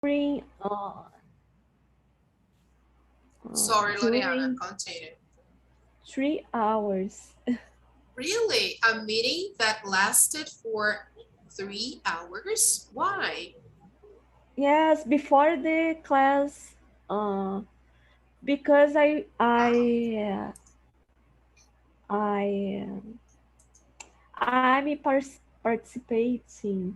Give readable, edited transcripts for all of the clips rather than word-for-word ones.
during Sorry, Loriana, during continue. 3 hours. Really? A meeting that lasted for 3 hours? Why? Yes, before the class, uh, because Wow. I I'm participating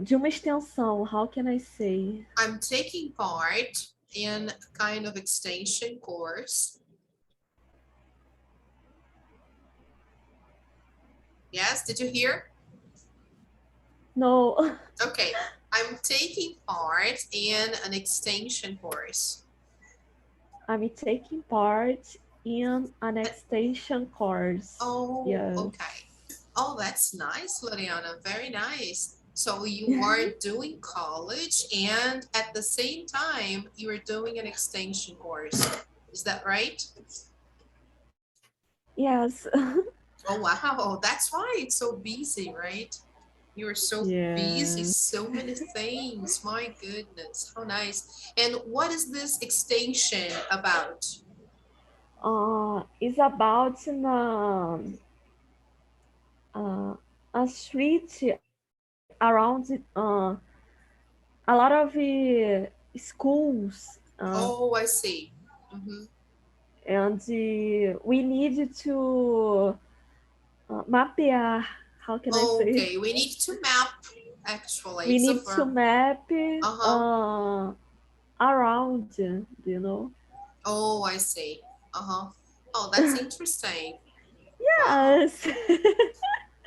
de uma extensão. How can I say? I'm taking part in kind of extension course. Yes, did you hear? No, Okay, I'm taking part in an extension course. I'm taking part in an Uh, extension course. Oh, Yes. okay. Oh, that's nice, Loriana. Very nice. So you are doing college and at the same time you are doing an extension course. Is that right? Yes. Oh, wow. That's why it's so busy, right? You are so busy, Yeah. so many things. My goodness, how nice. And what is this extension about? It's about a street around a lot of schools, Oh, I see. Hmm. and we need to mapear. How can I say? Okay, we need to map. Actually, We it's a need to verb. map Uh-huh. around. Do you know? Oh, I see. Uh-huh. Oh, that's interesting. Wow, Yes.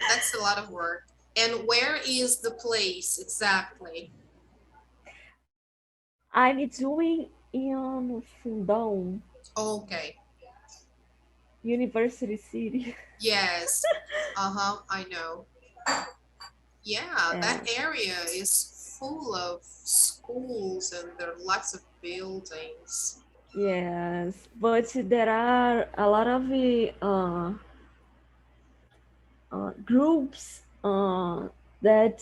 that's a lot of work. And where is the place exactly? I'm doing in Fundão, Okay. University City. Yes. Uh-huh, I know. Yeah, that Yes. area is full of schools and there are lots of buildings. Yes, but there are a lot of groups that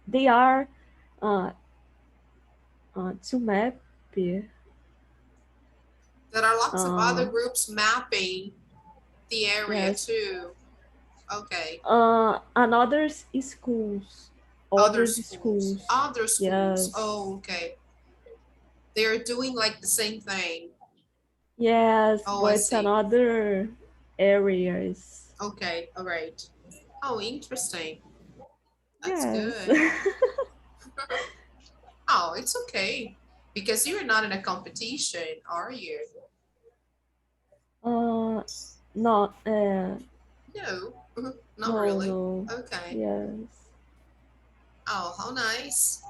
they are uh, to map There are lots of other uh, groups mapping the area yes too. Okay. another schools, Other other schools. schools. Other schools. Yes, Oh, okay. They're doing like the same thing. yes, Oh, I but see. another areas. Okay, all right. Oh, interesting. That's Yes. good. Oh, it's okay. Because you're not in a competition, are you? uh, not No, not no, really. no. Okay. Yes. Oh, how nice.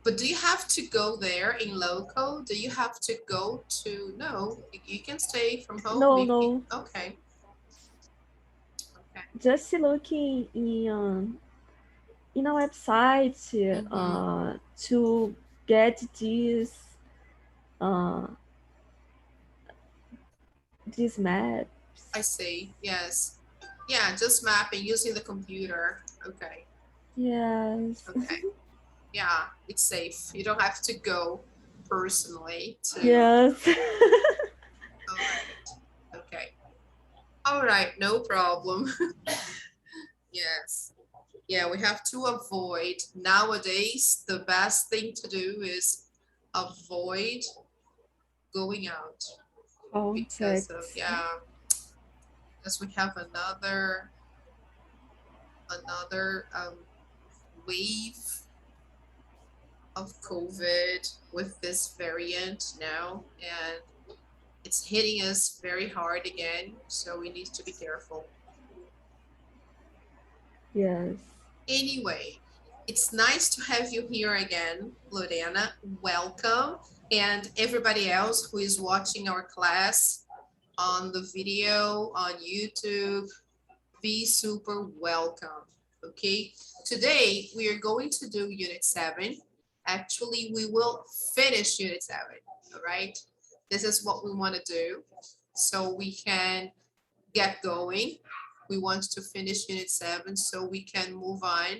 But do you have to go there in local? Do you have to go to? No, you can stay from home No, if you. no. Okay. Okay. Just looking in a website Mm-hmm. to get uh, these maps. I see. Yes. Yeah, just mapping using the computer. Okay. Yes. Okay. Yeah, it's safe. You don't have to go personally to. Yes. All right. Okay. All right. No problem. Yes. Yeah, we have to avoid. Nowadays, the best thing to do is avoid going out because of, Contact. yeah, because we have another wave of COVID with this variant now, and it's hitting us very hard again. So we need to be careful. Yes. Anyway, it's nice to have you here again, Lorena. Welcome. And everybody else who is watching our class on the video on YouTube, be super welcome. Okay. Today we are going to do Unit 7. Actually, we will finish Unit 7. All right. This is what we want to do so we can get going. We want to finish Unit 7 so we can move on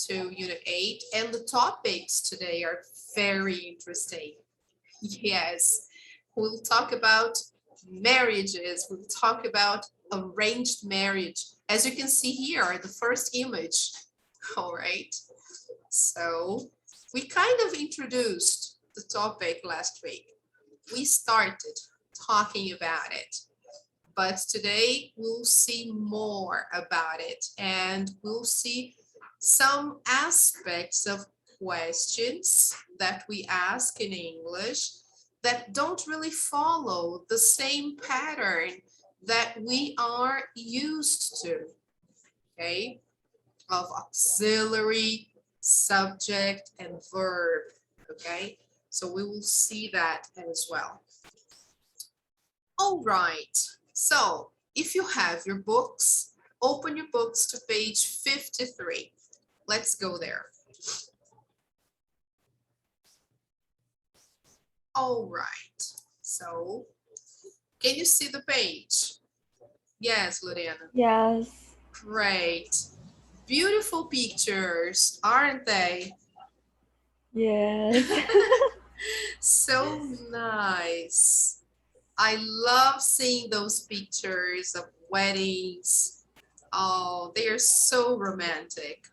to Unit 8. And the topics today are very interesting. Yes, we'll talk about marriages. We'll talk about arranged marriage. As you can see here, the first image. All right. So we kind of introduced the topic last week. We started talking about it, but today we'll see more about it, and we'll see some aspects of questions that we ask in English that don't really follow the same pattern that we are used to, okay, of auxiliary, subject, and verb, okay? So we will see that as well. All right, so if you have your books, open your books to page 53. Let's go there. All right, so can you see the page? Yes, Lorena. Yes. Great. Beautiful pictures, aren't they? Yes. So nice. I love seeing those pictures of weddings. Oh, they are so romantic.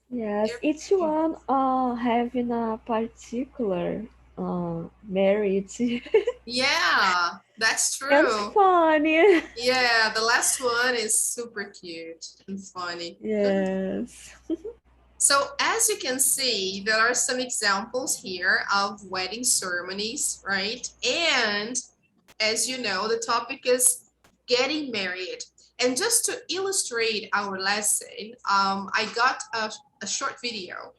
Yes. They're Each beautiful. one having a particular marriage. Yeah, that's And true. funny. Yeah, the last one is super cute and funny. Yes. So as you can see, there are some examples here of wedding ceremonies, right? And as you know, the topic is getting married. And just to illustrate our lesson, I got a short video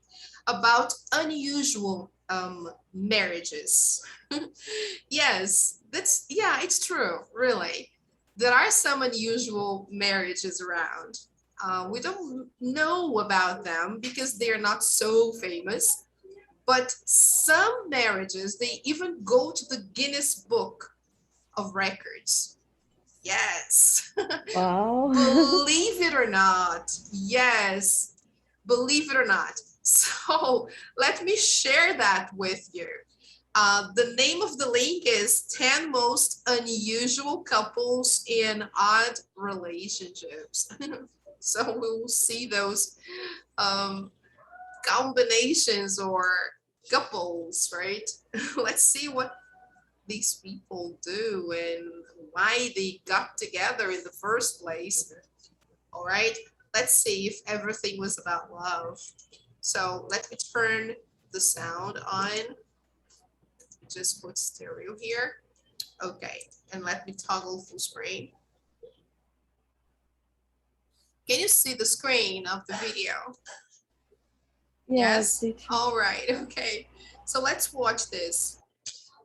about unusual marriages. Yes, it's true, really. There are some unusual marriages around. We don't know about them because they're not so famous, but some marriages, they even go to the Guinness Book of Records. Yes. Wow. Believe it or not. Yes. Believe it or not. So let me share that with you. The name of the link is 10 Most Unusual Couples in Odd Relationships. So we will see those um, combinations or couples, right? Let's see what these people do and why they got together in the first place. All right, let's see if everything was about love. So let me turn the sound on. Just put stereo here. Okay, and let me toggle full screen. Can you see the screen of the video? Yes, Yes? teacher. All right, okay. So let's watch this.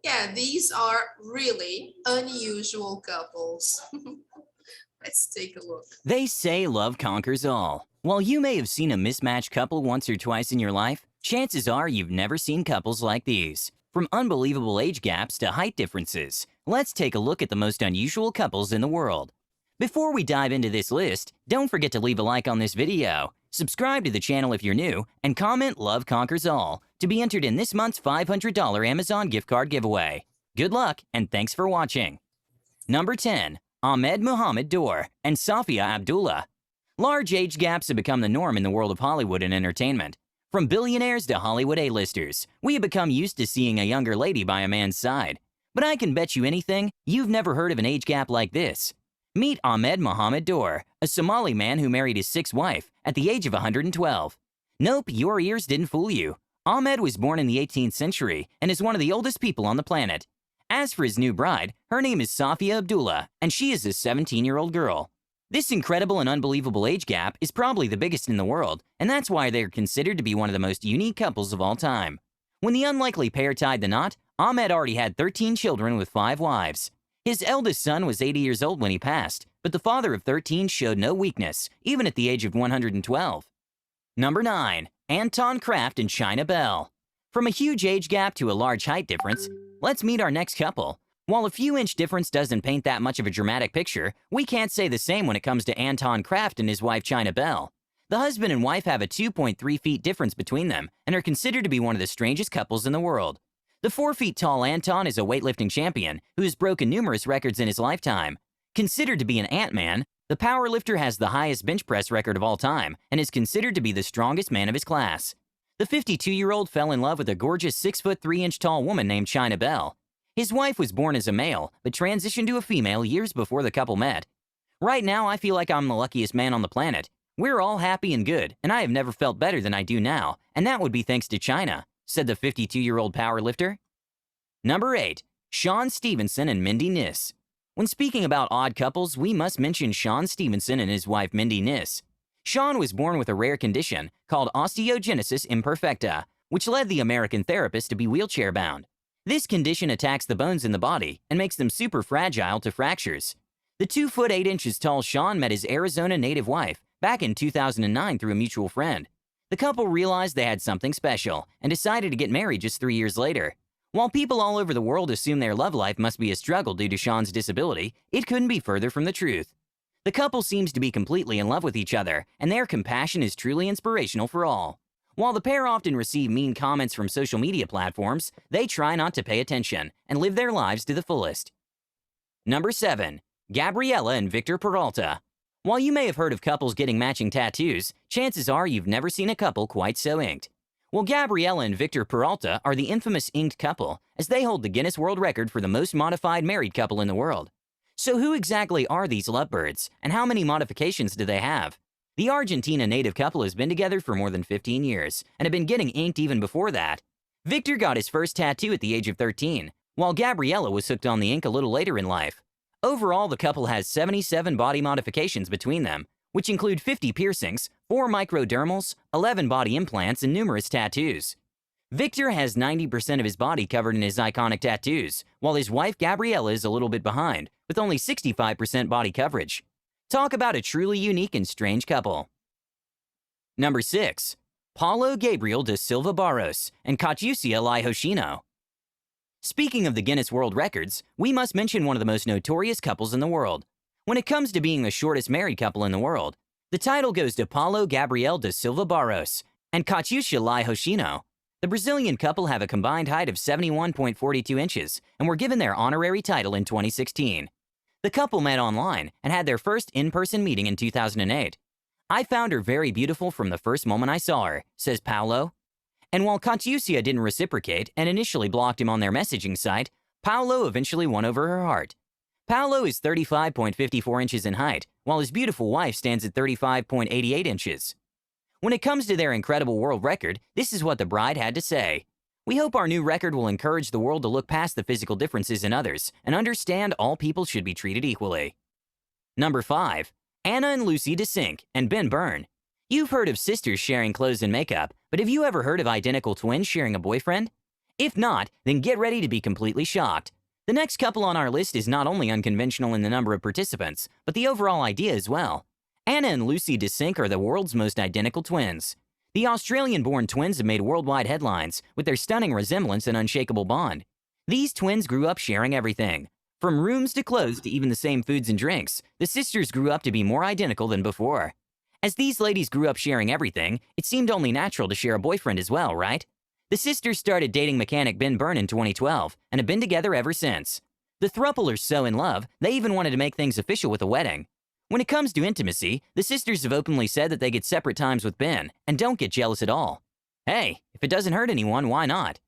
Yeah, these are really unusual couples. Let's take a look. They say love conquers all. While you may have seen a mismatched couple once or twice in your life, chances are you've never seen couples like these. From unbelievable age gaps to height differences, let's take a look at the most unusual couples in the world. Before we dive into this list, don't forget to leave a like on this video, subscribe to the channel if you're new, and comment "Love Conquers All" to be entered in this month's $500 Amazon gift card giveaway. Good luck, and thanks for watching. Number 10. Ahmed Muhammad Dor and Safia Abdullah. Large age gaps have become the norm in the world of Hollywood and entertainment. From billionaires to Hollywood A-listers, we have become used to seeing a younger lady by a man's side. But I can bet you anything, you've never heard of an age gap like this. Meet Ahmed Muhammad Dor, a Somali man who married his sixth wife at the age of 112. Nope, your ears didn't fool you. Ahmed was born in the 18th century and is one of the oldest people on the planet. As for his new bride, her name is Safia Abdullah, and she is a 17-year-old girl. This incredible and unbelievable age gap is probably the biggest in the world, and that's why they are considered to be one of the most unique couples of all time. When the unlikely pair tied the knot, Ahmed already had 13 children with 5 wives. His eldest son was 80 years old when he passed, but the father of 13 showed no weakness, even at the age of 112. Number 9. Anton Kraft and China Bell. From a huge age gap to a large height difference, let's meet our next couple. While a few inch difference doesn't paint that much of a dramatic picture, we can't say the same when it comes to Anton Kraft and his wife China Bell. The husband and wife have a 2.3 feet difference between them and are considered to be one of the strangest couples in the world. The 4 feet tall Anton is a weightlifting champion who has broken numerous records in his lifetime. Considered to be an Ant-Man, the powerlifter has the highest bench press record of all time and is considered to be the strongest man of his class. The 52-year-old fell in love with a gorgeous 6 foot 3 inch tall woman named China Bell. His wife was born as a male, but transitioned to a female years before the couple met. Right now, I feel like I'm the luckiest man on the planet. We're all happy and good, and I have never felt better than I do now, and that would be thanks to China, said the 52-year-old powerlifter. Number 8. Sean Stevenson and Mindy Niss. When speaking about odd couples, we must mention Sean Stevenson and his wife Mindy Niss. Sean was born with a rare condition called osteogenesis imperfecta, which led the American therapist to be wheelchair-bound. This condition attacks the bones in the body and makes them super fragile to fractures. The 2 foot 8 inches tall Sean met his Arizona native wife back in 2009 through a mutual friend. The couple realized they had something special and decided to get married just 3 years later. While people all over the world assume their love life must be a struggle due to Sean's disability, it couldn't be further from the truth. The couple seems to be completely in love with each other, and their compassion is truly inspirational for all. While the pair often receive mean comments from social media platforms, they try not to pay attention and live their lives to the fullest. Number 7. Gabriella and Victor Peralta. While you may have heard of couples getting matching tattoos, chances are you've never seen a couple quite so inked. Well, Gabriella and Victor Peralta are the infamous inked couple, as they hold the Guinness World Record for the most modified married couple in the world. So who exactly are these lovebirds, and how many modifications do they have? The Argentina native couple has been together for more than 15 years, and have been getting inked even before that. Victor got his first tattoo at the age of 13, while Gabriella was hooked on the ink a little later in life. Overall, the couple has 77 body modifications between them, which include 50 piercings, 4 microdermals, 11 body implants, and numerous tattoos. Victor has 90% of his body covered in his iconic tattoos, while his wife Gabriella is a little bit behind, with only 65% body coverage. Talk about a truly unique and strange couple. Number 6. Paulo Gabriel da Silva Barros and Catiucia Lai Hoshino. Speaking of the Guinness World Records, we must mention one of the most notorious couples in the world. When it comes to being the shortest married couple in the world, the title goes to Paulo Gabriel da Silva Barros and Catiucia Lai Hoshino. The Brazilian couple have a combined height of 71.42 inches and were given their honorary title in 2016. The couple met online and had their first in-person meeting in 2008. I found her very beautiful from the first moment I saw her, says Paulo. And while Catiucia didn't reciprocate and initially blocked him on their messaging site, Paulo eventually won over her heart. Paulo is 35.54 inches in height, while his beautiful wife stands at 35.88 inches. When it comes to their incredible world record, this is what the bride had to say. We hope our new record will encourage the world to look past the physical differences in others and understand all people should be treated equally. Number 5. Anna and Lucy DeSink and Ben Byrne. You've heard of sisters sharing clothes and makeup, but have you ever heard of identical twins sharing a boyfriend? If not, then get ready to be completely shocked. The next couple on our list is not only unconventional in the number of participants, but the overall idea as well. Anna and Lucy DeSink are the world's most identical twins. The Australian-born twins have made worldwide headlines with their stunning resemblance and unshakable bond. These twins grew up sharing everything. From rooms to clothes to even the same foods and drinks, the sisters grew up to be more identical than before. As these ladies grew up sharing everything, it seemed only natural to share a boyfriend as well, right? The sisters started dating mechanic Ben Byrne in 2012 and have been together ever since. The throuple are so in love, they even wanted to make things official with a wedding. When it comes to intimacy, the sisters have openly said that they get separate times with Ben and don't get jealous at all. Hey, if it doesn't hurt anyone, why not?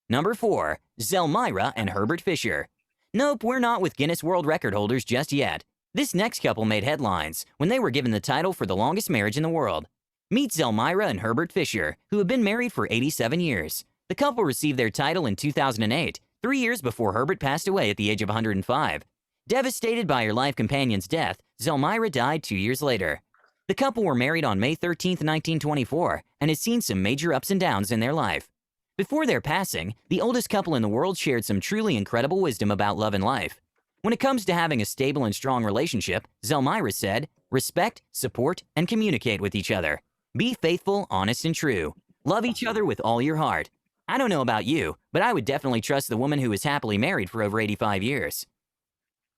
Number 4. Zelmira and Herbert Fisher. Nope, we're not with Guinness World Record holders just yet. This next couple made headlines when they were given the title for the longest marriage in the world. Meet Zelmira and Herbert Fisher, who have been married for 87 years. The couple received their title in 2008, 3 years before Herbert passed away at the age of 105. Devastated by her life companion's death, Zelmira died 2 years later. The couple were married on May 13, 1924, and has seen some major ups and downs in their life. Before their passing, the oldest couple in the world shared some truly incredible wisdom about love and life. When it comes to having a stable and strong relationship, Zelmira said, respect, support, and communicate with each other. Be faithful, honest, and true. Love each other with all your heart. I don't know about you, but I would definitely trust the woman who is happily married for over 85 years.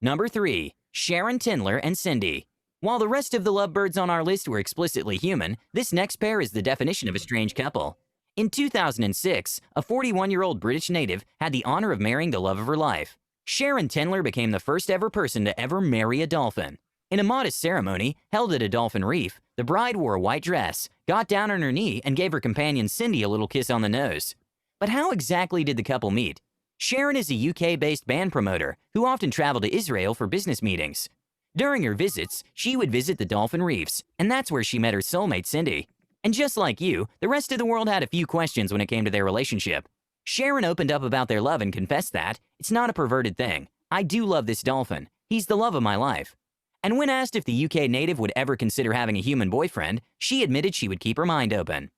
Number 3. Sharon Tindler and Cindy. While the rest of the lovebirds on our list were explicitly human, this next pair is the definition of a strange couple. In 2006, a 41-year-old British native had the honor of marrying the love of her life. Sharon Tindler became the first ever person to ever marry a dolphin. In a modest ceremony held at a dolphin reef, the bride wore a white dress, got down on her knee, and gave her companion Cindy a little kiss on the nose. But how exactly did the couple meet? Sharon is a UK-based band promoter who often traveled to Israel for business meetings. During her visits, she would visit the dolphin reefs, and that's where she met her soulmate Cindy. And just like you, the rest of the world had a few questions when it came to their relationship. Sharon opened up about their love and confessed that, "It's not a perverted thing. I do love this dolphin. He's the love of my life." And when asked if the UK native would ever consider having a human boyfriend, she admitted she would keep her mind open.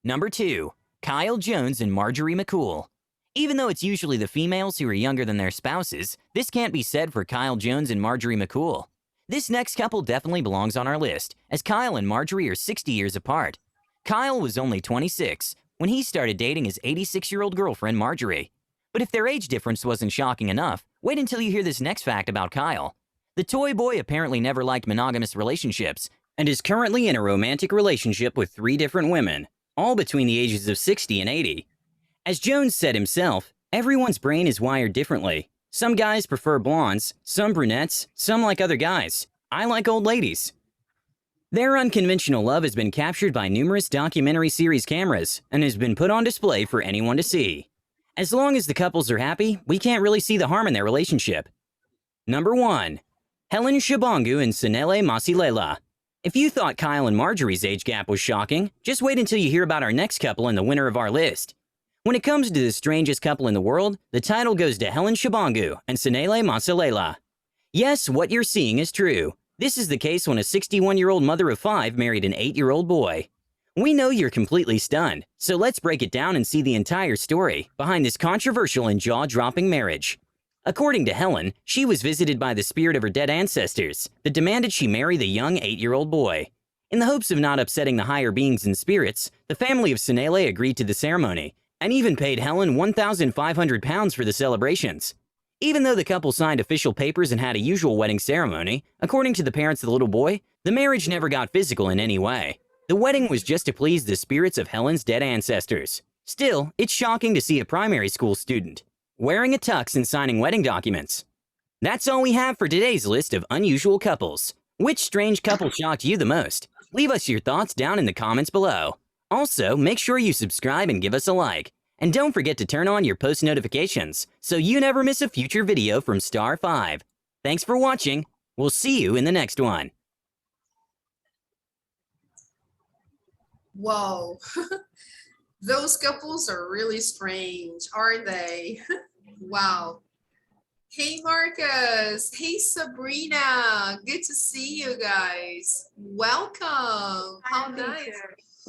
Number 2. Kyle Jones and Marjorie McCool. Even though it's usually the females who are younger than their spouses, this can't be said for Kyle Jones and Marjorie McCool. This next couple definitely belongs on our list, as Kyle and Marjorie are 60 years apart. Kyle was only 26 when he started dating his 86-year-old girlfriend Marjorie. But if their age difference wasn't shocking enough, wait until you hear this next fact about Kyle. The toy boy apparently never liked monogamous relationships and is currently in a romantic relationship with 3 different women, all between the ages of 60 and 80. As Jones said himself, everyone's brain is wired differently. Some guys prefer blondes, some brunettes, some like other guys. I like old ladies. Their unconventional love has been captured by numerous documentary series cameras and has been put on display for anyone to see. As long as the couples are happy, we can't really see the harm in their relationship. Number 1. Helen Shabangu and Sanele Masilela. If you thought Kyle and Marjorie's age gap was shocking, just wait until you hear about our next couple and the winner of our list. When it comes to the strangest couple in the world, the title goes to Helen Shabangu and Sanele Masilela. Yes, what you're seeing is true. This is the case when a 61-year-old mother of 5 married an 8-year-old boy. We know you're completely stunned, so let's break it down and see the entire story behind this controversial and jaw-dropping marriage. According to Helen, she was visited by the spirit of her dead ancestors that demanded she marry the young 8-year-old boy. In the hopes of not upsetting the higher beings and spirits, the family of Sanele agreed to the ceremony and even paid Helen £1,500 for the celebrations. Even though the couple signed official papers and had a usual wedding ceremony, according to the parents of the little boy, the marriage never got physical in any way. The wedding was just to please the spirits of Helen's dead ancestors. Still, it's shocking to see a primary school student wearing a tux and signing wedding documents. That's all we have for today's list of unusual couples. Which strange couple shocked you the most? Leave us your thoughts down in the comments below. Also, make sure you subscribe and give us a like. And don't forget to turn on your post notifications so you never miss a future video from Star 5. Thanks for watching. We'll see you in the next one. Whoa, those couples are really strange, aren't they? Wow. Hey Marcus, hey Sabrina, good to see you guys. Welcome. How nice.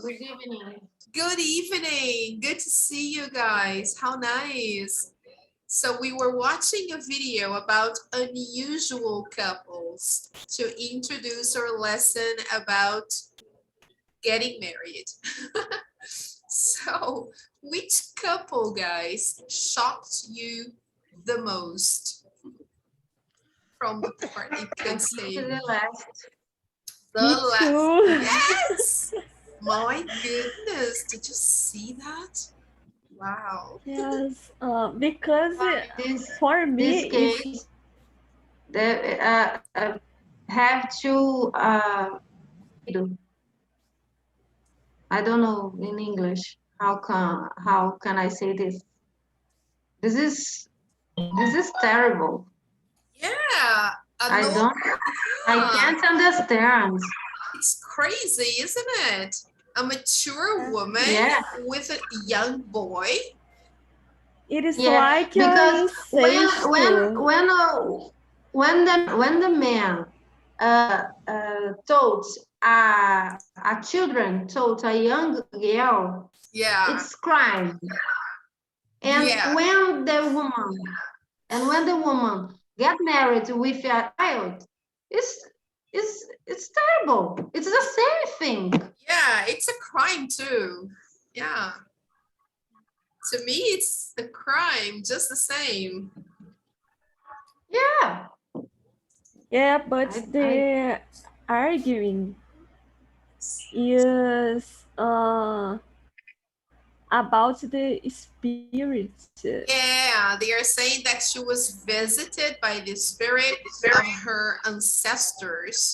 Good evening. Good evening. Good to see you guys. How nice. So we were watching a video about unusual couples to introduce our lesson about getting married. So which couple, guys, shocked you the most from the participant stage? The last. The Me last. too. Yes. My goodness, did you see that? Wow. Yes, because This for me, this case, they have to I don't know in English how can I say this? This is terrible. Yeah. I can't understand. It's crazy, isn't it? A mature woman Yeah. with a young boy. it is Yeah, like because incesto. when the man told a children told a young girl, Yeah. it's crime. And Yeah. when the woman get married with a child, it's terrible. It's the same thing. Yeah, it's a crime too. Yeah. To me, it's a crime, just the same. Yeah. Yeah, but I the arguing is about the spirit. Yeah, they are saying that she was visited by the spirit of her ancestors.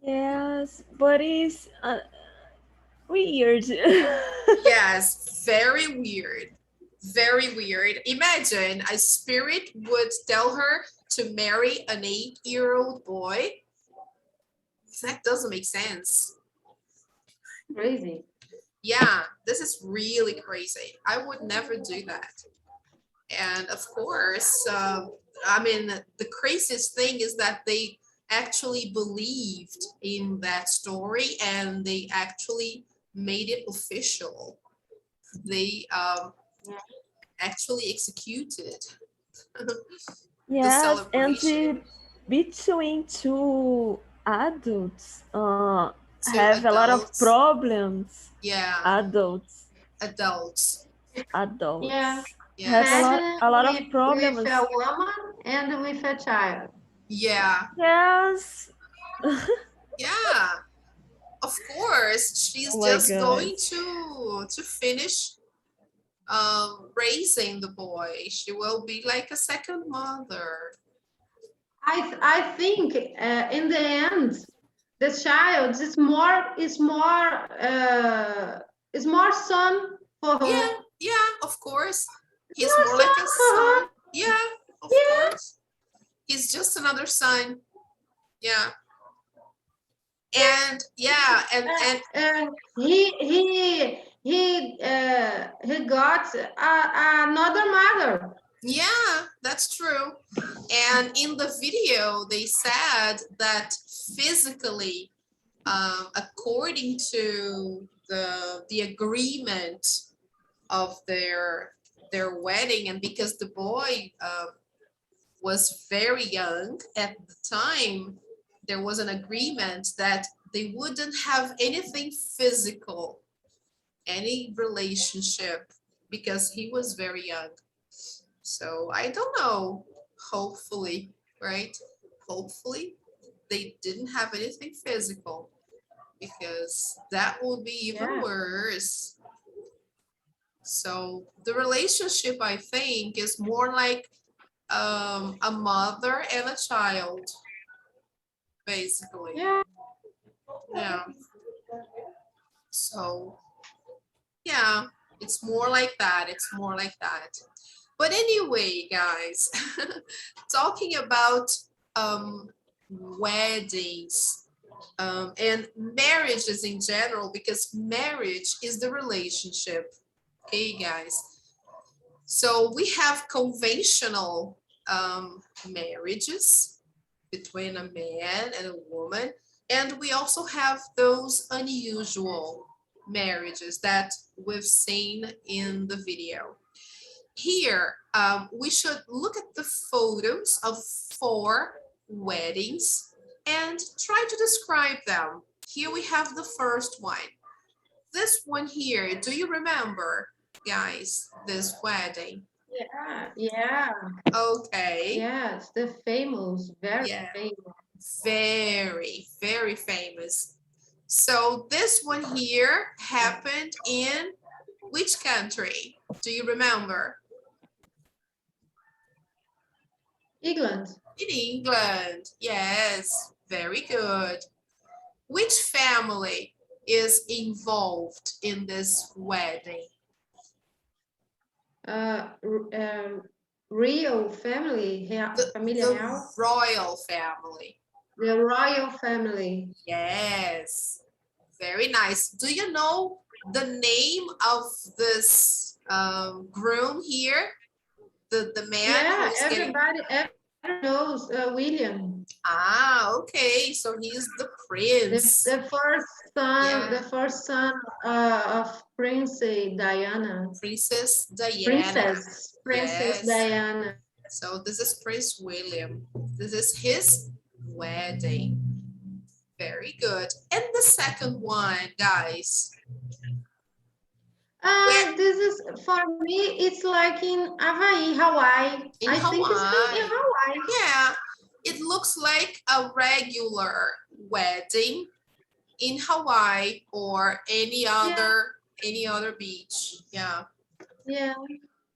Yes, but it's weird. Yes, very weird. Very weird. Imagine a spirit would tell her to marry an 8-year-old boy. That doesn't make sense. crazy. Yeah, this is really crazy. I would never do that. And of course, I mean, the craziest thing is that they actually believed in that story and they actually made it official. They actually executed the Yes, and celebration between two adults to have a lot of adults. problems. Yeah, Adults, adults. Yeah. adults have Yes. Imagine a lot of with a problems. woman and with a child. Yeah. Yes. Yeah. Of course, she's Oh my just god. going to finish raising the boy. She will be like a second mother. I think in the end, the child is more son for Yeah, her. yeah, of course. He's More more like a son for son. her. Yeah, of Yeah. course. He's just another son. Yeah. And yeah, and And he got another mother. yeah, that's true. And in the video, they said that physically, according to the agreement of their wedding, and because the boy was very young at the time, there was an agreement that they wouldn't have anything physical, any relationship, because he was very young. So I don't know. Hopefully, right? Hopefully they didn't have anything physical because that would be even Yeah. worse. So the relationship, I think, is more like a mother and a child, basically. Yeah. Yeah. So yeah, it's more like that. It's more like that. But anyway, guys, talking about weddings and marriages in general, because marriage is the relationship. Okay, guys. So we have conventional marriages between a man and a woman, and we also have those unusual marriages that we've seen in the video. Here, we should look at the photos of 4 weddings and try to describe them. Here we have the first one. This one here, do you remember, guys, this wedding? Yeah. Yeah. Okay. Yes. The famous, very Yeah, famous. very, very famous. So this one here happened in which country? Do you remember? England. In England. Yes, very good. Which family is involved in this wedding? Uh, Real family, Família The Real. royal family. The royal family. Yes, very nice. Do you know the name of this groom here? The man who Yeah, is getting... everybody knows William, Ah, okay. So he's the prince. the Yeah, first son of Diana, Princess Diana. Princess Yes. Diana. So this is Prince William. This is his wedding. Very good. And the second one, guys. This is for me. It's like in Hawaii. In I think it's in Hawaii. Hawaii. Yeah, it looks like a regular wedding in Hawaii or any other beach. Yeah, Yeah.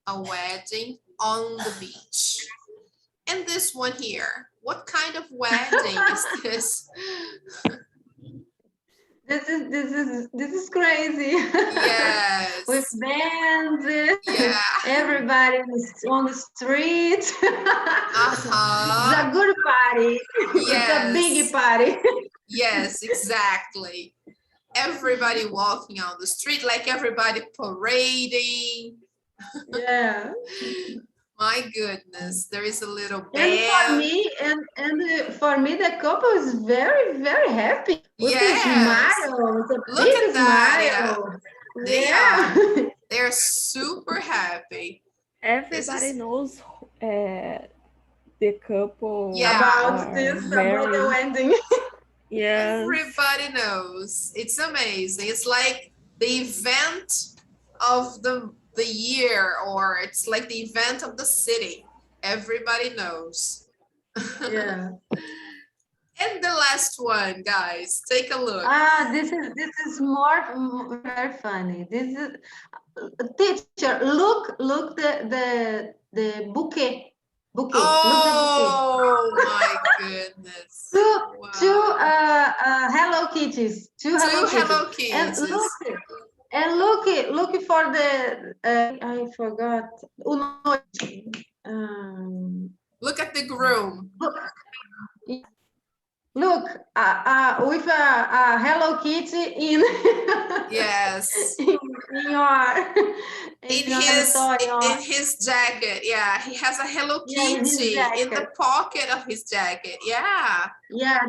a wedding on the beach. And this one here, what kind of wedding is this? This is crazy. Yes. With bands, Yeah. everybody on the street. Uh-huh. It's a good party. It's a big Yes. party. Yes, exactly. Everybody walking on the street, like everybody parading. Yeah. My goodness, there is a little And band. for me, the couple is very, very happy with a Yes. smile, with a Look big at that. smile. They Yeah. are. They're super happy. Everybody is- knows the couple Yeah. About are this, about very, the wedding. yes. Everybody knows. It's amazing. It's like the event of the year, or it's like the event of the city. Everybody knows. Yeah. And the last one, guys, take a look. This is more very funny. This is teacher. Look the bouquet. Bouquet. Look the bouquet. Oh my goodness. Two Wow. Hello Kitties. Two Two Hello Kitties. Hello Kitties. And look for the I forgot. Look at the groom. Look, with a Hello Kitty in Yes. in your In your his jacket. Yeah, he has a Hello Yeah, in his Kitty in the jacket. pocket of his jacket. Yeah. Yeah,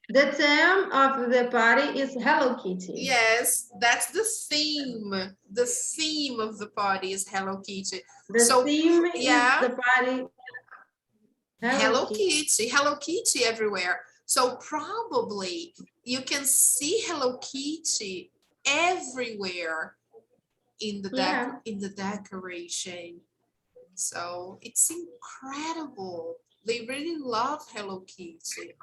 the theme of the party is Hello Kitty. Yes, that's the theme. The theme of the party is Hello Kitty. The theme yeah. is the party Hello Kitty. Hello Kitty everywhere. So probably you can see Hello Kitty everywhere in the in the decoration. So it's incredible. They really love Hello Kitty.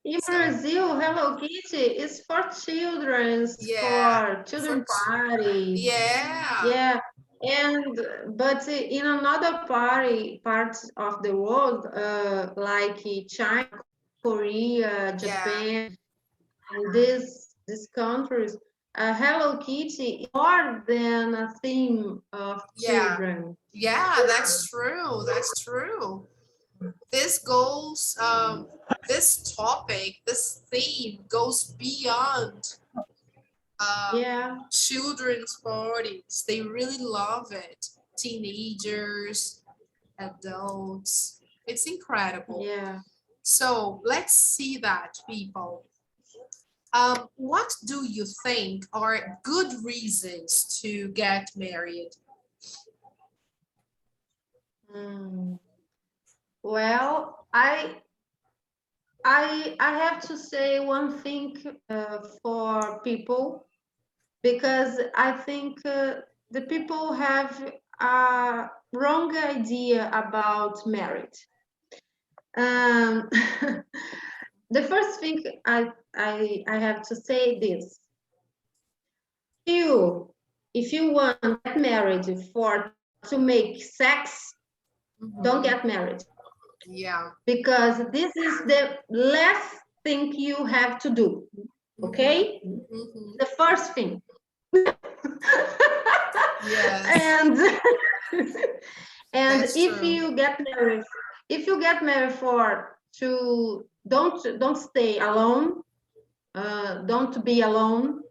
In Brazil, Hello Kitty is for children, for children parties. Yeah. Yeah. But in another parts of the world, like China, Korea, Japan, and these countries, Hello Kitty is more than a theme of children. Yeah, that's true. That's true. This goes, this topic, this theme goes beyond children's parties. They really love it. Teenagers, adults. It's incredible. Yeah. So let's see that, people. What do you think are good reasons to get married? Well, I have to say one thing for people, because I think the people have a wrong idea about marriage. The first thing I have to say this: if you want to get married to make sex, don't get married. Yeah. Because this is the last thing you have to do. Okay? The first thing. Yes. And if you get married don't stay alone. Don't be alone.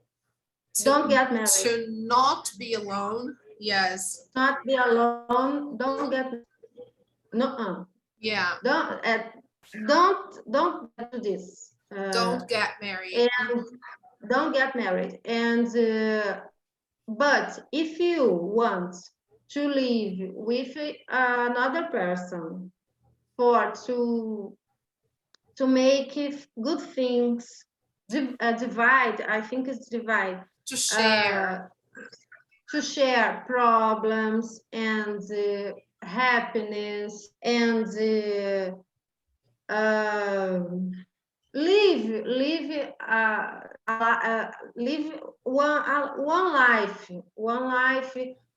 Don't get married. To not be alone. Yes. Not be alone. Don't get Yeah. Don't do this. Don't get married. And don't get married. And but if you want to live with another person to make good things, divide. I think it's divide. To share. to share problems and happiness and live one life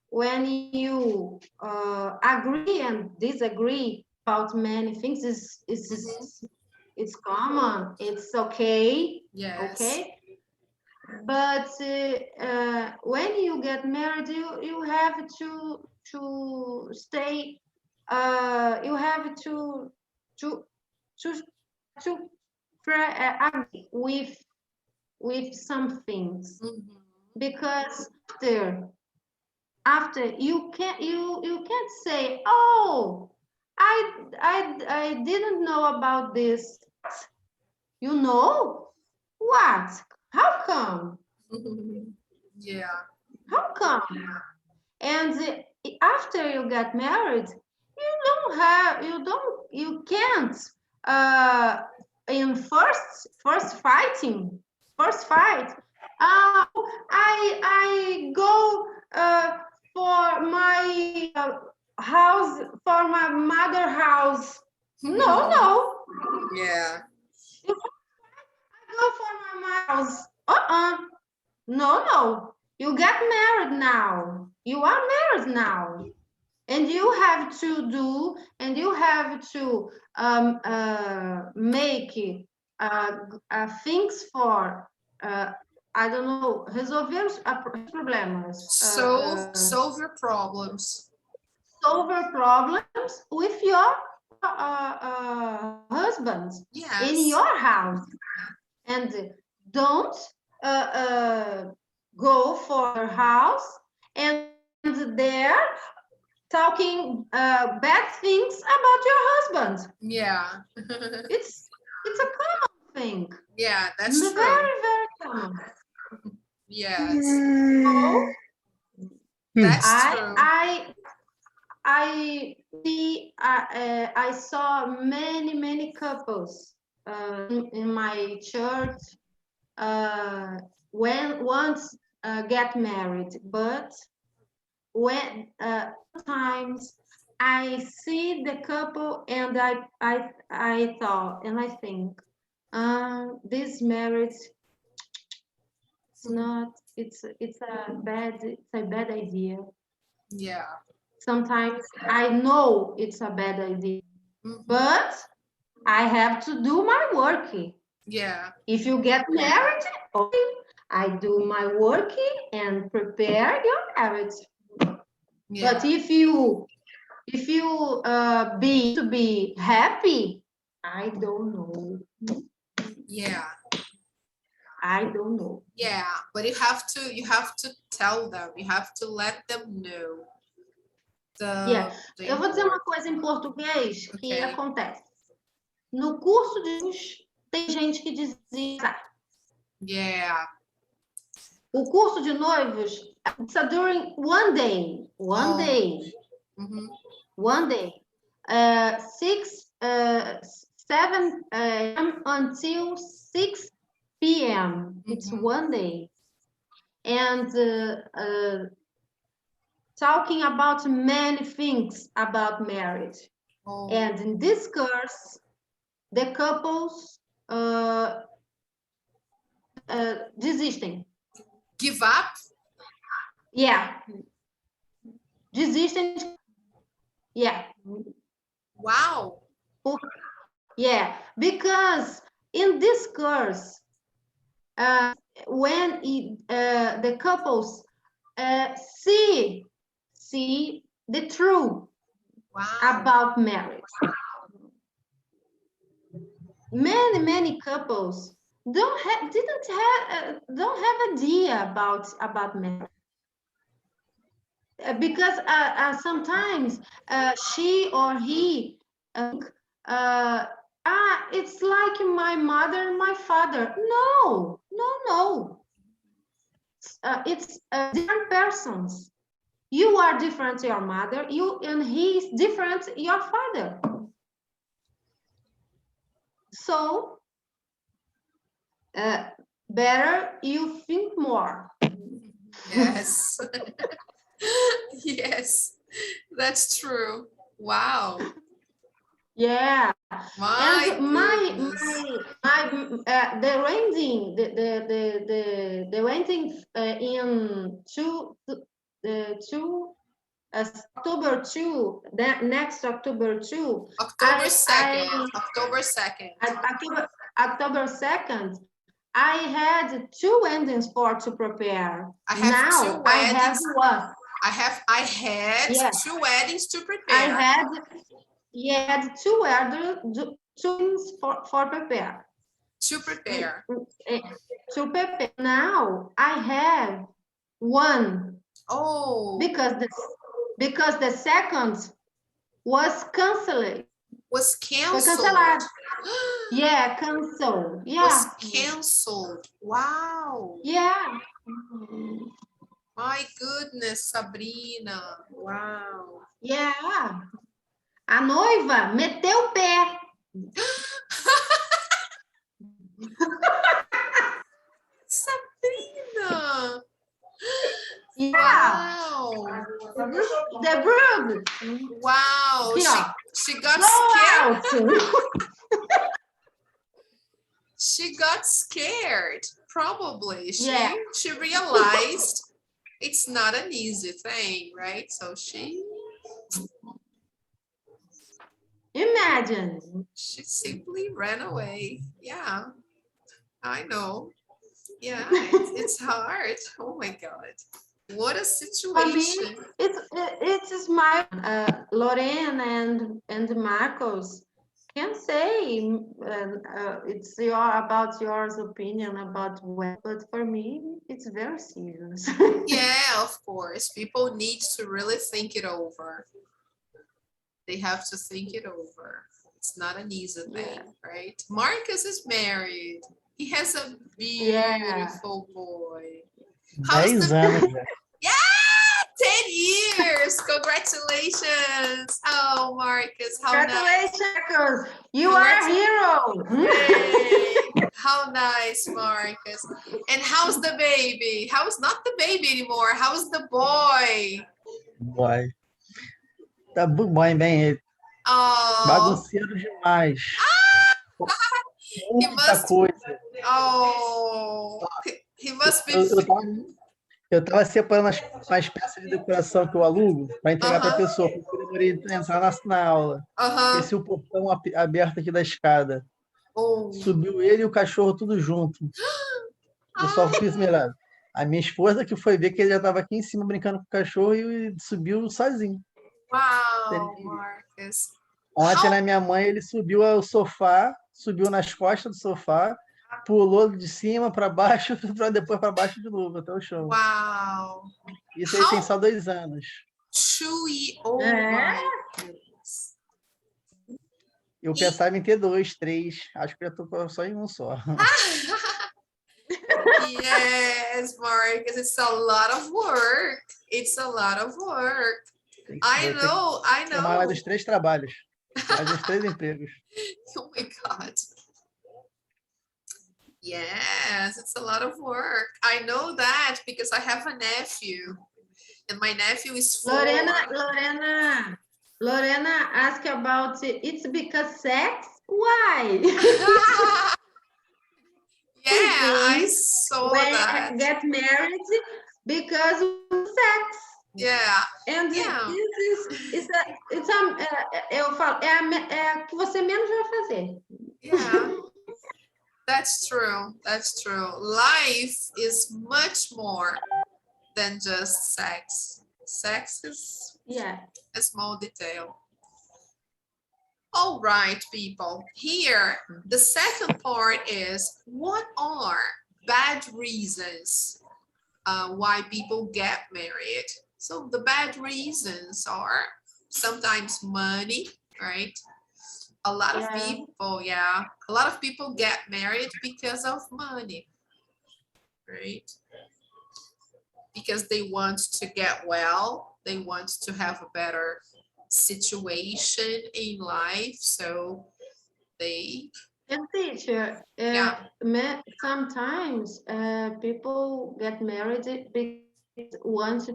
when you agree and disagree about many things. It's common, it's okay. Yes. Okay, but when you get married, you have to stay. You have to to to agree with some things, because after you can't say, oh, I didn't know about this. You know what? How come? Yeah. How come? And after you get married, you can't in first fight. I go for my house, for my mother house. No. Yeah. Go for my house. No. You get married now. You are married now. And you have to do, and you have to make things for, I don't know, resolver os problemas. Solve your problems. Solve problems with your husband. Yes. In your house. And don't go for her house and there talking bad things about your husband. Yeah. It's a common thing. Yeah, that's true. Very common. Yes. So, That's true. I saw many couples in my church when once get married, but when sometimes I see the couple and I thought and I think this marriage, it's a bad idea. Yeah. Sometimes I know it's a bad idea, but I have to do my work. Yeah. If you get married, okay, I do my work and prepare your marriage. Yeah. But if you be happy, I don't know. Yeah. I don't know. Yeah, but you have to tell them, you have to let them know. Eu vou dizer uma coisa em português que acontece. No curso de tem gente que dizia. Yeah. O curso de noivos, it's during one day. One day. 7 a.m. until 6 p.m. It's one day. And talking about many things about marriage. And in this course, the couples desistem. Give up? Yeah. Desistem. Yeah. Wow. Yeah, because in this course, when the couples see the truth about marriage, many couples don't have idea about marriage. Because sometimes she or he it's like my mother and my father. No. It's different persons. You are different, your mother. You and he is different, your father. So better you think more. Yes. That's true. Wow. Yeah. My And my goodness. the rating the rating in October 2, that next October 2, October 2nd. October 2nd. October 2nd, I had 2 endings for to prepare. I have Now 2 I have weddings. one. I had Yes. 2 weddings to I prepare. had 2 things for prepare. To prepare. To prepare. Now I have 1 Oh, because the second was canceled. was Foi canceled. cancelado. Yeah, cancel. Was Yeah. canceled. Wow. Yeah. My goodness, Sabrina. Wow. Yeah. A noiva meteu o pé. Sabrina. Yeah. Wow. The brood. Wow. Aqui, ó. She got Go scared. out. She got scared. Probably. Yeah. She realized it's not an easy thing, right? So she Imagine. simply ran away. Yeah, I know. Yeah, it's hard. Oh my God. What a For me, situation. it's my Lorena and Marcos can say it's about your opinion about web, but for me, it's very serious. Yeah, of course. People need to really think it over. They have to think it over. It's not an easy thing, Yeah. right? Marcus is married. He has a Yeah. beautiful boy. How's 10 the anos já. Yeah, 10 years. Congratulations. Oh, Marcus, how nice. Congratulations, Marcos. You are a hero. Yay. How nice, Marcus. And how's the baby? How's not the baby anymore? How's the boy? Boy. Tá bom, bem, ele. Oh, Bagunceiro demais. he Muita must. coisa. Oh, he must be. Eu tava separando as peças de decoração que eu alugo para entregar para a pessoa, para entrar na aula. Esse é o portão aberto aqui da escada. Oh. Subiu ele e o cachorro tudo junto. Eu só fiz melhor. A minha esposa que foi ver que ele já estava aqui em cima brincando com o cachorro e subiu sozinho. Wow, Marcus. Ontem, na minha mãe, ele subiu ao sofá, subiu nas costas do sofá, pulou de cima para baixo, depois para baixo de novo, até o chão. Wow. Isso aí tem só 2 anos. Oh, Eu pensava em ter 2, 3. Acho que já estou só em um só. Yes, Marcus, it's a lot of work. It's a lot of work. I know. Mais dos 3 trabalhos. Mais dos 3 empregos. Oh my God. Yes, it's a lot of work. I know that because I have a nephew. And my nephew is 4. Lorena asked about it's because sex? Why? Yeah, I saw that. Get married because of sex. Yeah. And eu falo, é que você menos vai fazer. Yeah. That's true. That's true. Life is much more than just sex. Sex is a small detail. All right, people. Here, the second part is what are bad reasons why people get married? So the bad reasons are sometimes money, right? A lot of people get married because of money, right? Because they want to get well, they want to have a better situation in life, so they. And teacher, sometimes people get married because want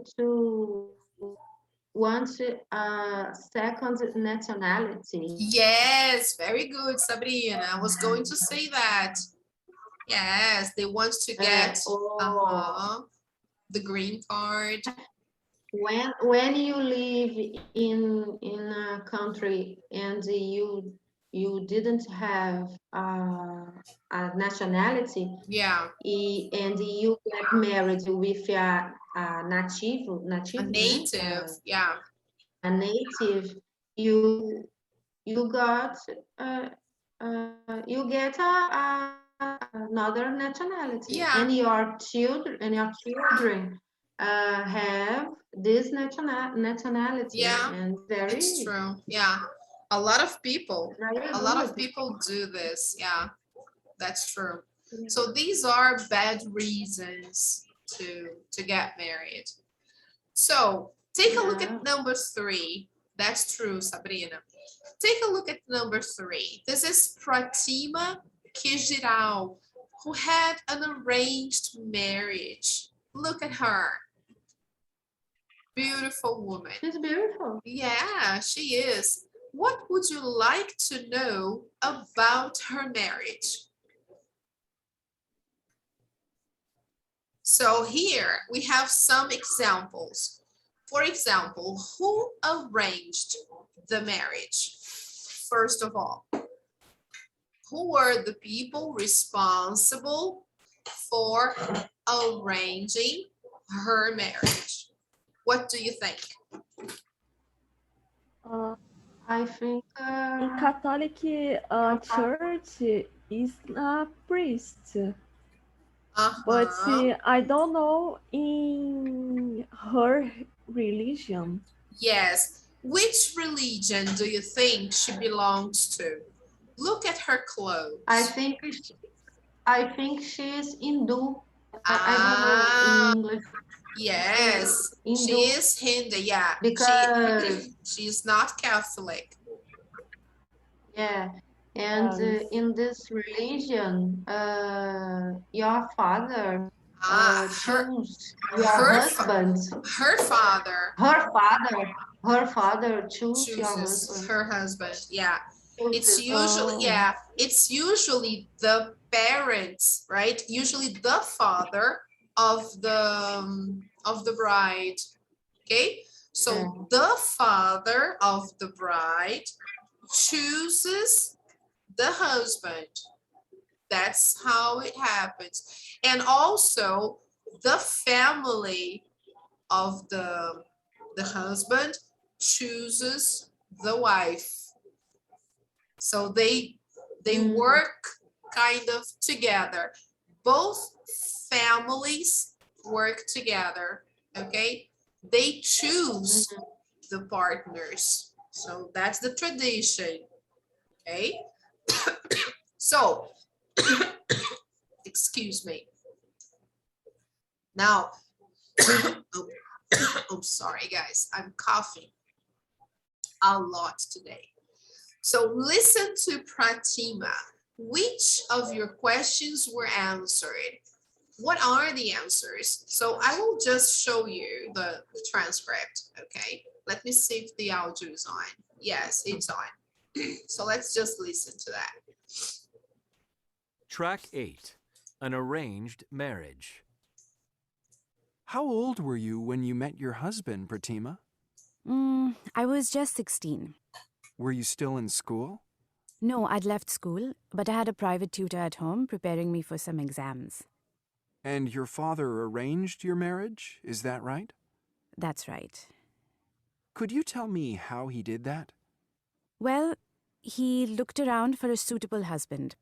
want a second nationality. Yes, very good, Sabrina. I was going to say that. Yes, they want to get the green card. When you live in a country and you didn't have a nationality, Yeah, and you get married with a native, a native. Yeah, a native, you got you get another nationality, yeah, and your children have this nationality, yeah. and It's very true. Yeah, a lot of people, very a lot of good. people do this. Yeah, that's true. So these are bad reasons to get married. So take a look at number 3. That's true, Sabrina. Take a look at number 3. This is Pratima Kijiral, who had an arranged marriage. Look at her. Beautiful woman. She's beautiful. Yeah, she is. What would you like to know about her marriage? So here we have some examples. For example, who arranged the marriage? First of all, who were the people responsible for arranging her marriage? What do you think? I think In Catholic Church is a priest, but I don't know in her religion. Yes. Which religion do you think she belongs to? Look at her clothes. I think she's Hindu. I don't know in English. Yes, Hindu. she is Hindu. Yeah, Because she's not Catholic. yeah, and in this religion, your father choose your husband. Her father. Her father choose your Chooses husband. her husband. Yeah. It's Chooses. usually the parents, right? Usually the father of the bride. Okay? So the father of the bride chooses the husband. That's how it happens. And also the family of the husband chooses the wife. So they work kind of together. Both families work together, okay? They choose the partners. So that's the tradition, okay? So, excuse me. Now, I'm sorry, guys. I'm coughing a lot today. So listen to Pratima. Which of your questions were answered? What are the answers? So I will just show you the transcript, okay? Let me see if the audio is on. Yes, it's on. So let's just listen to that. Track 8, an arranged marriage. How old were you when you met your husband, Pratima? I was just 16. Were you still in school? No, I'd left school, but I had a private tutor at home preparing me for some exams. And your father arranged your marriage, is that right? That's right. Could you tell me how he did that? Well, he looked around for a suitable husband.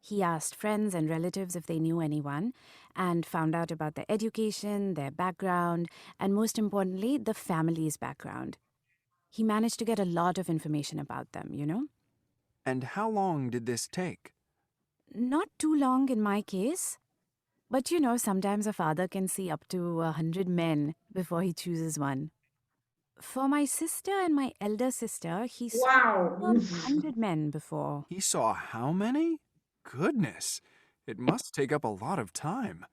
He asked friends and relatives if they knew anyone, and found out about their education, their background, and most importantly, the family's background. He managed to get a lot of information about them, you know? And how long did this take? Not too long in my case. But you know, sometimes a father can see up to 100 men before he chooses one. For my sister and my elder sister, he saw 100 men before. He saw how many? Goodness, it must take up a lot of time.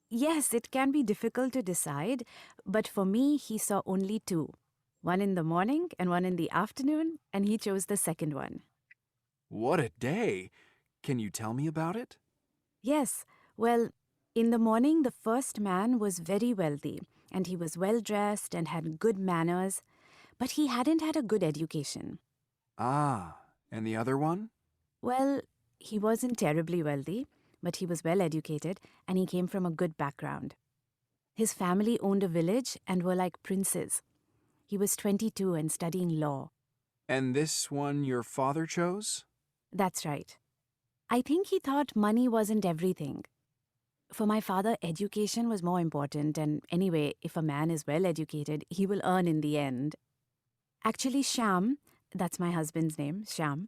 Yes, it can be difficult to decide, but for me, he saw only 2. One in the morning and one in the afternoon, and he chose the second one. What a day! Can you tell me about it? Yes, well, in the morning, the first man was very wealthy, and he was well dressed and had good manners, but he hadn't had a good education. Ah, and the other one? Well, he wasn't terribly wealthy, but he was well educated, and he came from a good background. His family owned a village and were like princes. He was 22 and studying law. And this one your father chose? That's right. I think he thought money wasn't everything. For my father, education was more important, and anyway, if a man is well educated, he will earn in the end. Actually, Shyam, that's my husband's name, Shyam,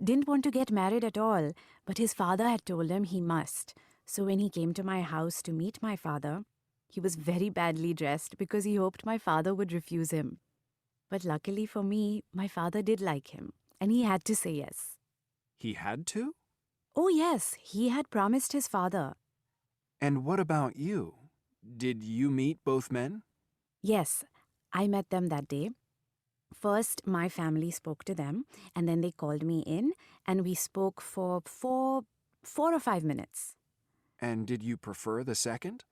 didn't want to get married at all, but his father had told him he must. So when he came to my house to meet my father, he was very badly dressed because he hoped my father would refuse him. But luckily for me, my father did like him, and he had to say yes. He had to? Oh, yes, he had promised his father. And what about you? Did you meet both men? Yes, I met them that day. First, my family spoke to them, and then they called me in, and we spoke for four or 5 minutes. And did you prefer the second?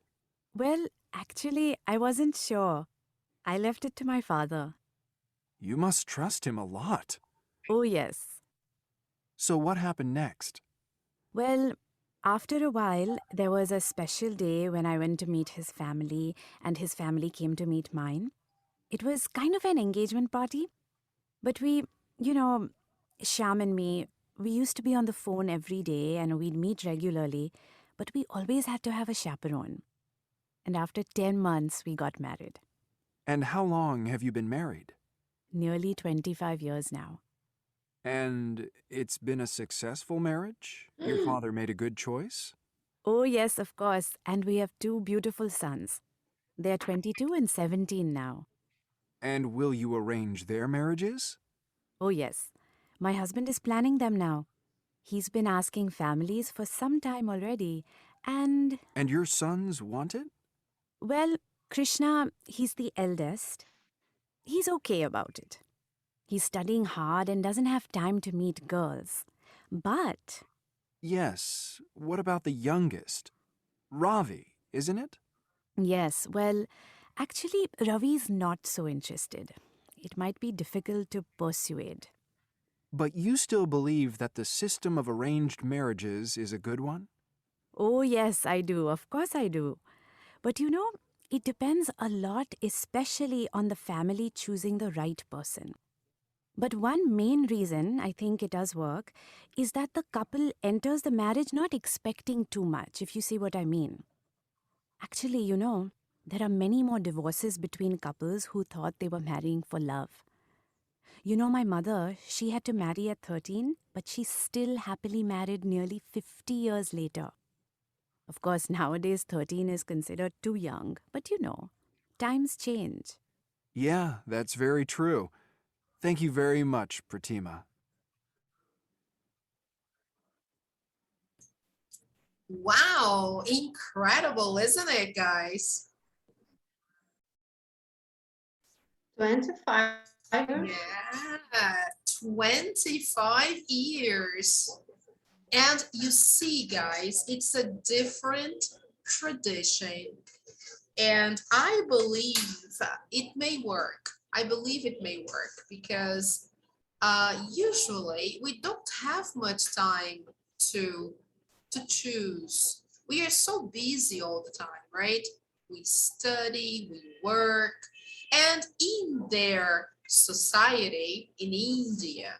Well, actually, I wasn't sure. I left it to my father. You must trust him a lot. Oh, yes. So what happened next? Well, after a while, there was a special day when I went to meet his family, and his family came to meet mine. It was kind of an engagement party, but we, you know, Shyam and me, we used to be on the phone every day and we'd meet regularly, but we always had to have a chaperone. And after 10 months, we got married. And how long have you been married? Nearly 25 years now. And it's been a successful marriage? Your father made a good choice? Oh, yes, of course. And we have 2 beautiful sons. They're 22 and 17 now. And will you arrange their marriages? Oh, yes. My husband is planning them now. He's been asking families for some time already. And, And your sons want it? well, Krishna, he's the eldest. He's okay about it. He's studying hard and doesn't have time to meet girls. But, Yes. What about the youngest? Ravi, isn't it? yes, well, actually, Ravi's not so interested. It might be difficult to persuade. But you still believe that the system of arranged marriages is a good one? Oh, yes, I do. Of course I do. But it depends a lot, especially on the family choosing the right person. But one main reason I think it does work is that the couple enters the marriage not expecting too much, if you see what I mean. Actually, there are many more divorces between couples who thought they were marrying for love. My mother, she had to marry at 13, but she's still happily married nearly 50 years later. Of course, nowadays 13 is considered too young, but times change. Yeah, that's very true. Thank you very much, Pratima. Wow, incredible, isn't it, guys? 25 years? Yeah, 25 years. And you see, guys, it's a different tradition. And I believe it may work. I believe it may work because usually we don't have much time to choose. We are so busy all the time, right? We study, we work, and in their society in India,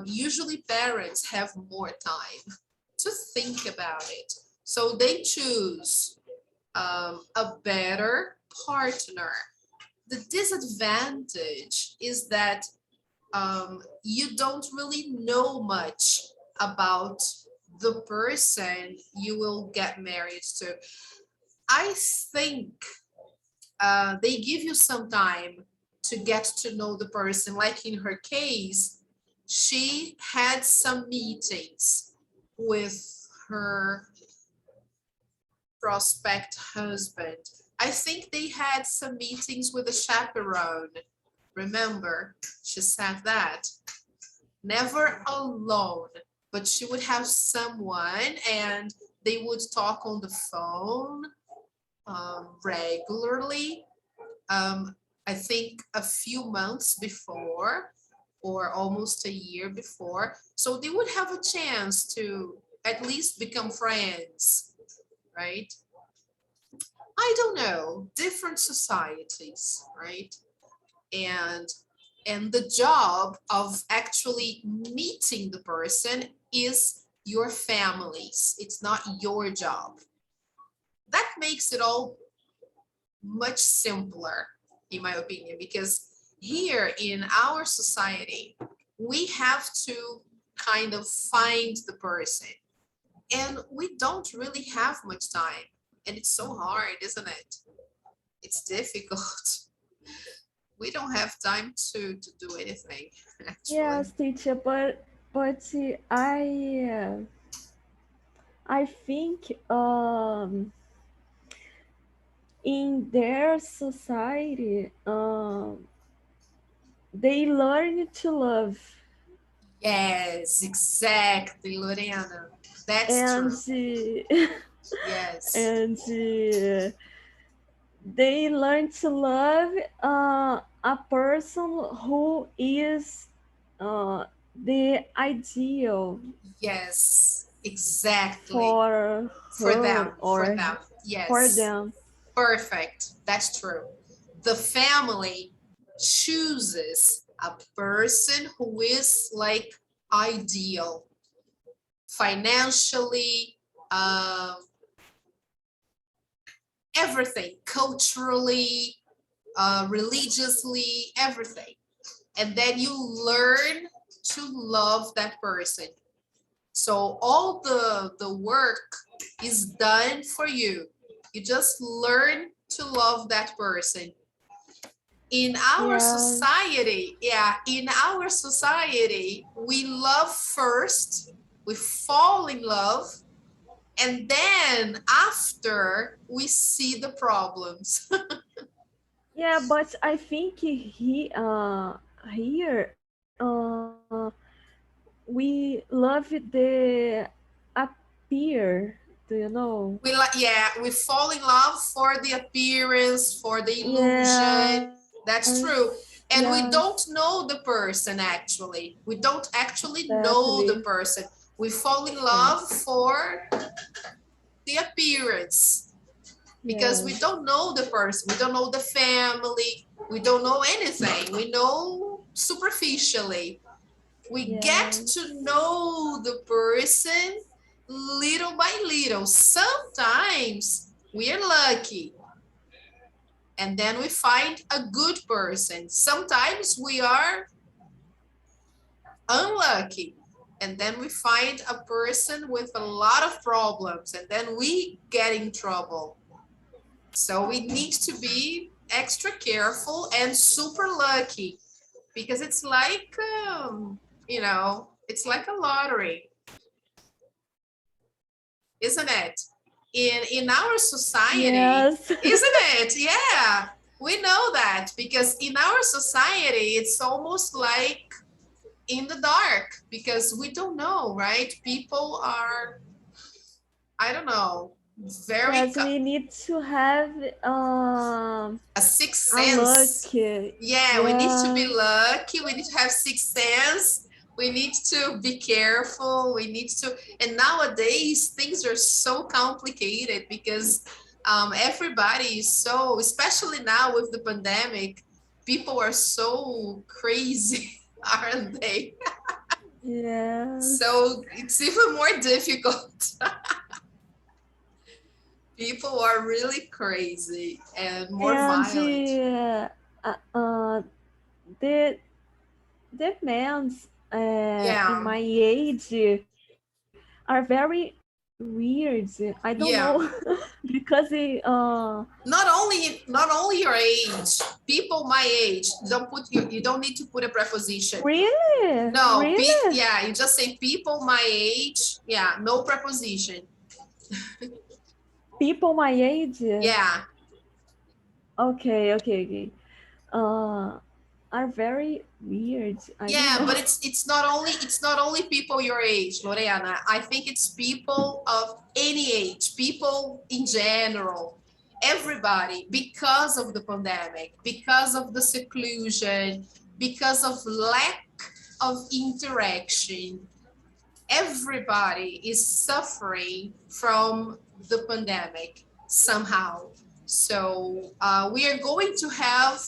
usually parents have more time to think about it. So they choose a better partner. The disadvantage is that you don't really know much about the person you will get married to. I think they give you some time to get to know the person. Like in her case, she had some meetings with her prospect husband. I think they had some meetings with a chaperone. Remember, she said that. Never alone, but she would have someone and they would talk on the phone regularly. I think a few months before or almost a year before. So they would have a chance to at least become friends, right? I don't know, different societies, right? And the job of actually meeting the person is your family's. It's not your job. That makes it all much simpler, in my opinion, because here in our society, we have to kind of find the person. And we don't really have much time. And it's so hard, isn't it? It's difficult. We don't have time to do anything, actually. Yes, teacher, but I think in their society they learn to love. Yes, exactly, Lorena. That's and true. Yes. And they learn to love a person who is the ideal. Yes, exactly. For them, or for them. Yes. For them. Perfect. That's true. The family chooses a person who is like ideal financially, everything, culturally, religiously, everything. And then you learn to love that person. So all the work is done for you. You just learn to love that person. In our society, in our society, we love first, we fall in love, and then after we see the problems. Yeah, but I think here we love the appear. Do you know? We fall in love for the appearance, for the illusion. That's true. And we don't know the person actually. We don't actually know the person. We fall in love for the appearance because we don't know the person. We don't know the family. We don't know anything. We know superficially. We get to know the person little by little. Sometimes we are lucky and then we find a good person. Sometimes we are unlucky and then we find a person with a lot of problems and then we get in trouble. So we need to be extra careful and super lucky because it's like, you know, it's like a lottery, isn't it? In our society, isn't it? Yeah, we know that because in our society, it's almost like in the dark because we don't know, right? People are, I don't know, very. Yes, we need to have a sixth sense. Yeah, we need to be lucky. We need to have sixth sense. We need to be careful. We need to, and nowadays things are so complicated because everybody is so, especially now with the pandemic, people are so crazy, aren't they? Yeah. So it's even more difficult. People are really crazy and more violent. The men in my age are very weird. I don't know because not only your age, people my age. You don't need to put a preposition. Really? No. Really? You just say people my age. Yeah, no preposition. People my age? Yeah. Okay. are very weird. I Yeah, don't know. but it's not only people your age, Lorena. I think it's people of any age, people in general, everybody, because of the pandemic, because of the seclusion, because of lack of interaction. Everybody is suffering from the pandemic somehow. So we are going to have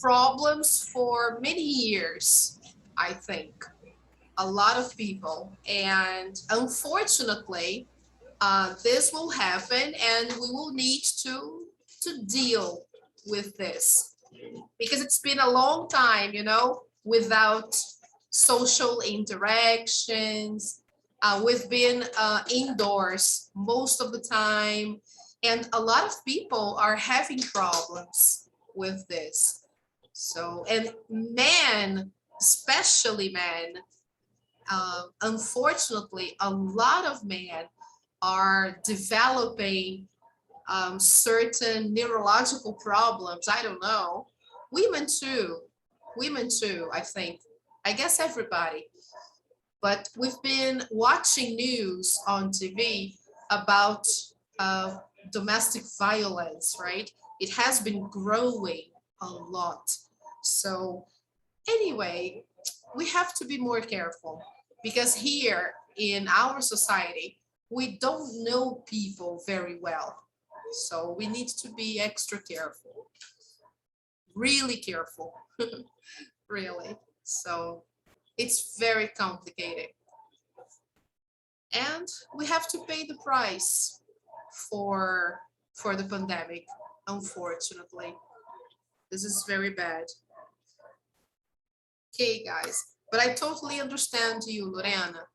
problems for many years, I think, a lot of people. And unfortunately, this will happen and we will need to deal with this because it's been a long time, you know, without social interactions. We've been indoors most of the time, and a lot of people are having problems with this. So, and men, especially men, unfortunately, a lot of men are developing certain neurological problems. I don't know. Women too. Women too, I think. I guess everybody. But we've been watching news on TV about uh, domestic violence, right? It has been growing a lot. So anyway, we have to be more careful because here in our society, we don't know people very well. So we need to be extra careful, really careful, really. So it's very complicated. And we have to pay the price for the pandemic, unfortunately. This is very bad. Okay, guys, but I totally understand you, Lorena.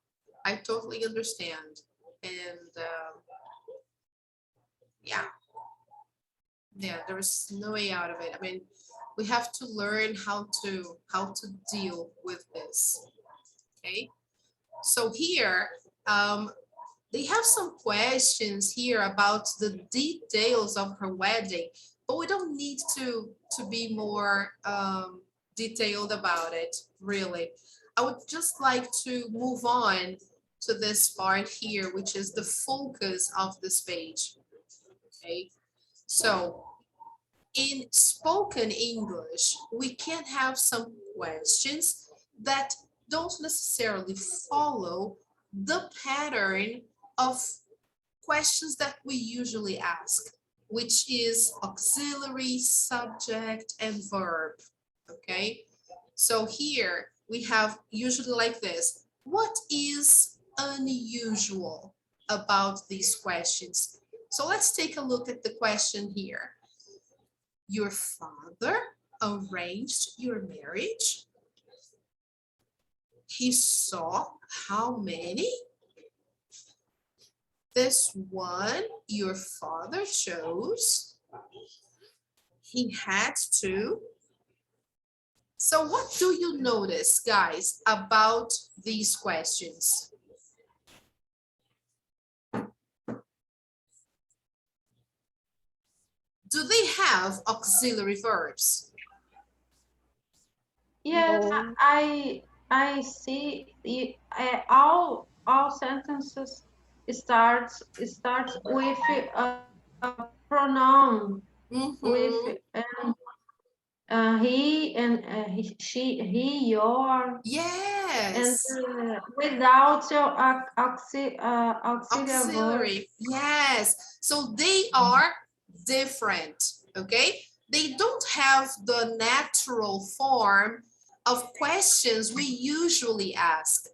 I totally understand. And yeah, there is no way out of it. I mean, we have to learn how to deal with this. Okay, so here they have some questions here about the details of her wedding, but we don't need to be more detailed about it, really. I would just like to move on to this part here, which is the focus of this page. Okay, so in spoken English, we can have some questions that don't necessarily follow the pattern of questions that we usually ask, which is auxiliary, subject, and verb. Okay, so here we have usually like this. What is unusual about these questions? So let's take a look at the question here. Your father arranged your marriage. He saw how many? This one your father chose. He had to. So what do you notice, guys, about these questions? Do they have auxiliary verbs? Yes, No. I see all sentences starts with a pronoun with he and he, your. Yes. And without your Auxiliary. Yes. So they are different. Okay. They don't have the natural form of questions we usually ask.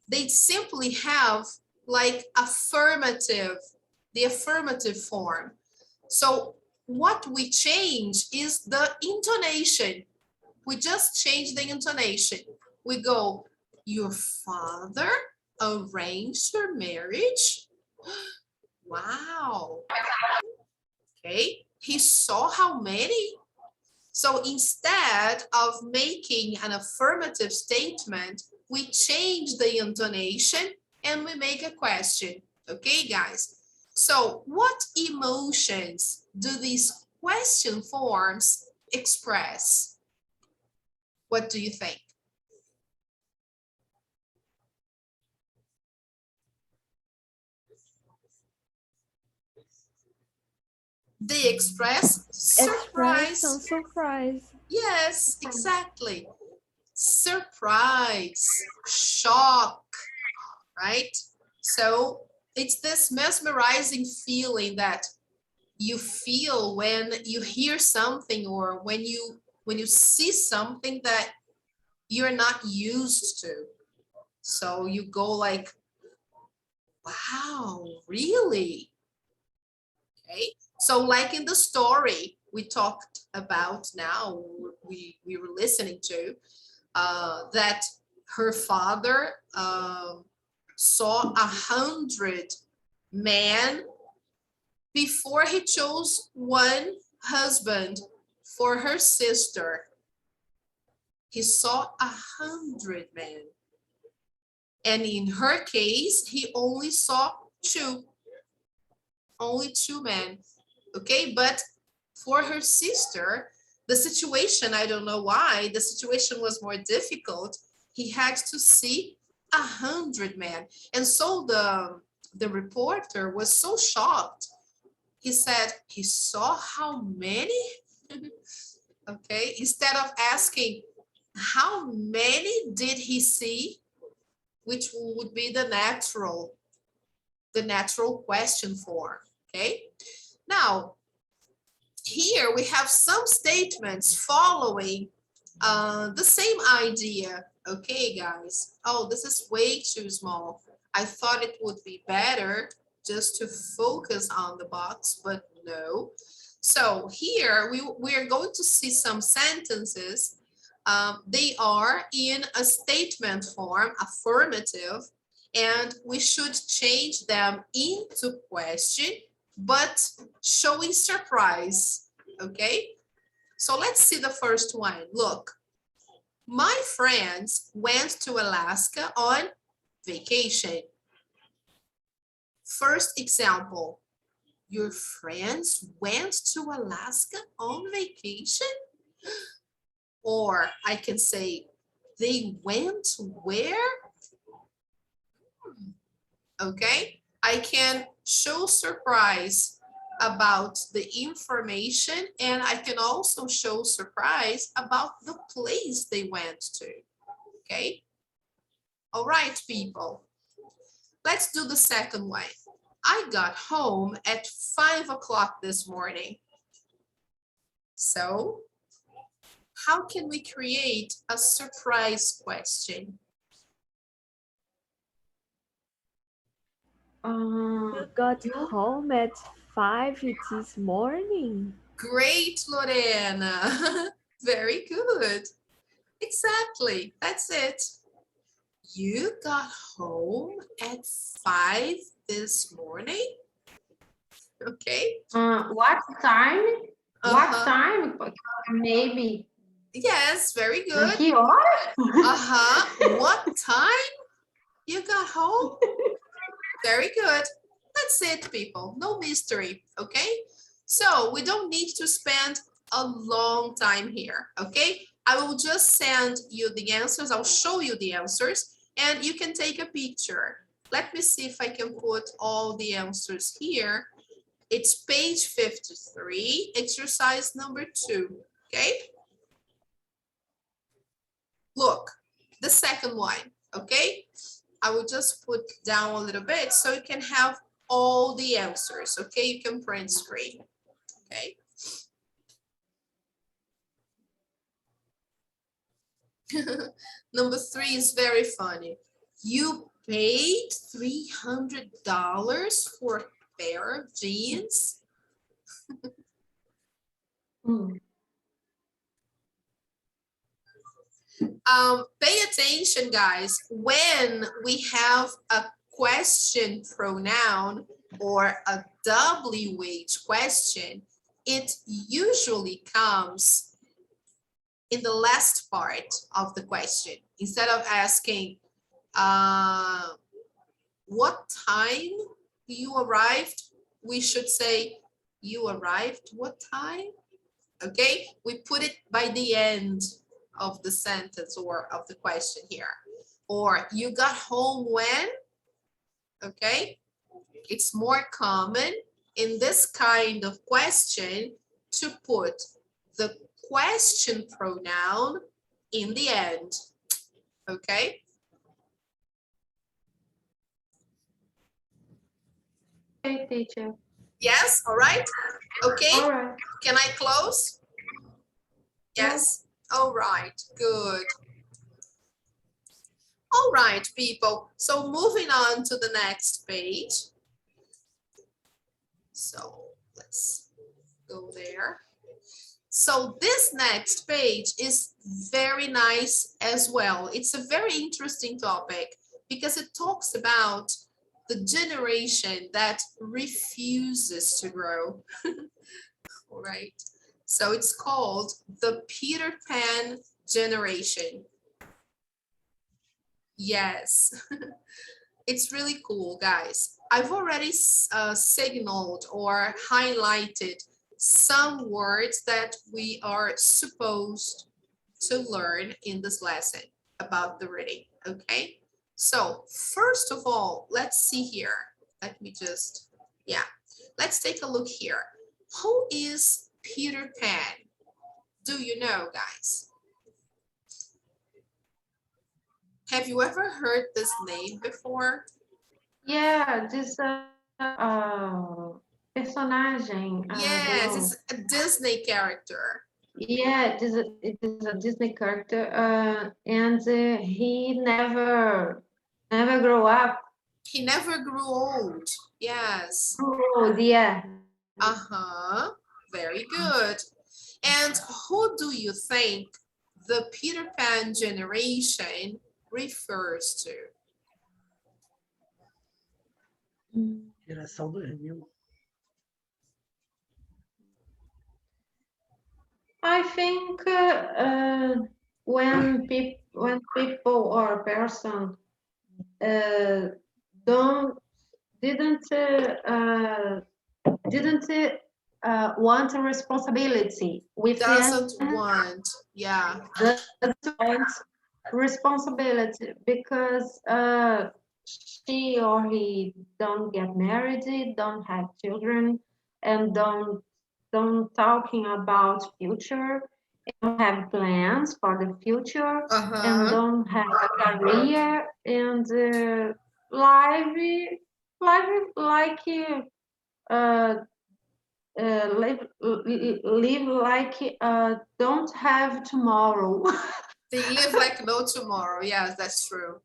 They simply have like affirmative, the affirmative form. So what we change is the intonation. We just change the intonation. We go, your father arranged your marriage? Wow. Okay. He saw how many? So instead of making an affirmative statement, we change the intonation and we make a question. Okay, guys? So what emotions do these question forms express? What do you think? They express surprise. Express some surprise. Yes, exactly. Surprise, shock, right? So it's this mesmerizing feeling that you feel when you hear something or when you see something that you're not used to. So you go like, wow, really? Okay. So like in the story we talked about now, we were listening to, that her father saw 100 men before he chose one husband for her sister. He saw 100 men. And in her case, he only saw only two men. Okay, but for her sister, the situation, I don't know why, the situation was more difficult. He had to see 100 men. And so the reporter was so shocked. He said, he saw how many? Okay, instead of asking, how many did he see? Which would be the natural question form, okay? Now, here we have some statements following the same idea. Okay, guys. Oh, this is way too small. I thought it would be better just to focus on the box, but no. So here we are going to see some sentences. They are in a statement form, affirmative, and we should change them into question, but showing surprise, okay? So let's see the first one. Look, my friends went to Alaska on vacation. First example, your friends went to Alaska on vacation? Or I can say, they went where? Okay, I can show surprise about the information, and I can also show surprise about the place they went to. Okay, all right, people. Let's do the second one. I got home at 5 o'clock this morning. So how can we create a surprise question? You got home at 5 this morning. Great, Lorena. Very good. Exactly. That's it. You got home at 5 this morning? Okay. What time? What time? Maybe. Yes, very good. Que horas? What time you got home? Very good. That's it, people. No mystery, okay? So we don't need to spend a long time here, okay? I will just send you the answers. I'll show you the answers and you can take a picture. Let me see if I can put all the answers here. It's page 53, exercise number 2, okay? Look, the second one, okay? I will just put down a little bit so you can have all the answers, okay? You can print screen, okay? Number 3 is very funny. You paid $300 for a pair of jeans? Pay attention, guys. When we have a question pronoun or a WH question, it usually comes in the last part of the question. Instead of asking, what time you arrived, we should say, you arrived what time? Okay, we put it by the end of the sentence or of the question here. Or you got home when? Okay, it's more common in this kind of question to put the question pronoun in the end. Okay. Okay, teacher. Yes, all right. Okay. All right. Can I close? Yes. All right, good. All right, people. So moving on to the next page. So let's go there. So this next page is very nice as well. It's a very interesting topic because it talks about the generation that refuses to grow. All right. So it's called the Peter Pan generation. Yes. It's really cool, guys. I've already signaled or highlighted some words that we are supposed to learn in this lesson about the reading, okay? So first of all, let's see here. Let me just, let's take a look here. Who is Peter Pan? Do you know, guys? Have you ever heard this name before? Yeah, this personagem. Yes, it's a Disney character. Yeah, it is a Disney character, and he never grew up. He never grew old. Yes. Grew old, yeah. Very good. And who do you think the Peter Pan generation refers to? Geração 2000. I think when people or a person didn't want a responsibility with doesn't want responsibility because she or he don't get married, don't have children, and don't talking about future, don't have plans for the future, and don't have a career, and live like live like don't have tomorrow. They live like no tomorrow. Yes, that's true.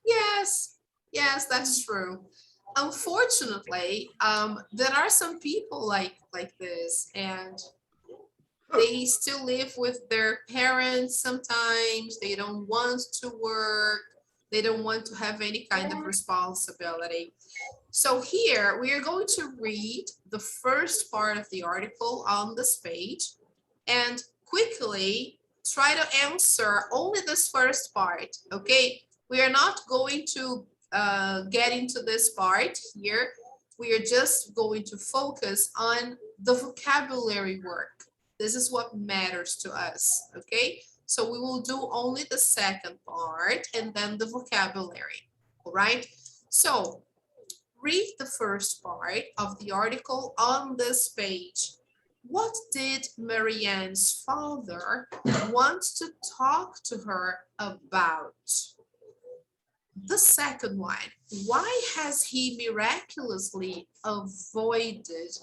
Yes, that's true. Unfortunately, there are some people like this, and they still live with their parents sometimes. They don't want to work. They don't want to have any kind of responsibility. So here we are going to read the first part of the article on this page and quickly try to answer only this first part, okay? We are not going to get into this part here. We are just going to focus on the vocabulary work. This is what matters to us, okay? So we will do only the second part and then the vocabulary, all right? So read the first part of the article on this page. What did Marianne's father want to talk to her about? The second one, why has he miraculously avoided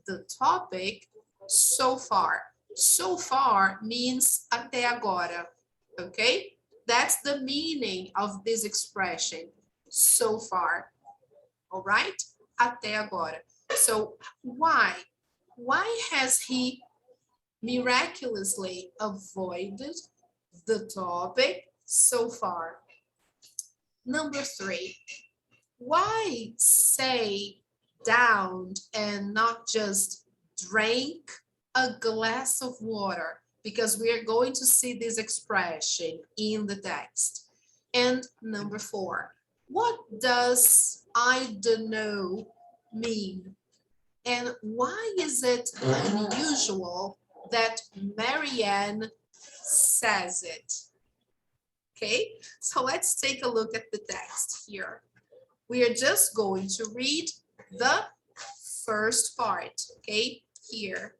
the topic so far? So far means até agora, okay? That's the meaning of this expression, so far. All right, até agora. So why? Why has he miraculously avoided the topic so far? Number 3, why say downed and not just drank a glass of water? Because we are going to see this expression in the text. And number 4, what does I don't know mean? And why is it unusual that Marianne says it. Okay, so let's take a look at the text here. We are just going to read the first part, okay, here.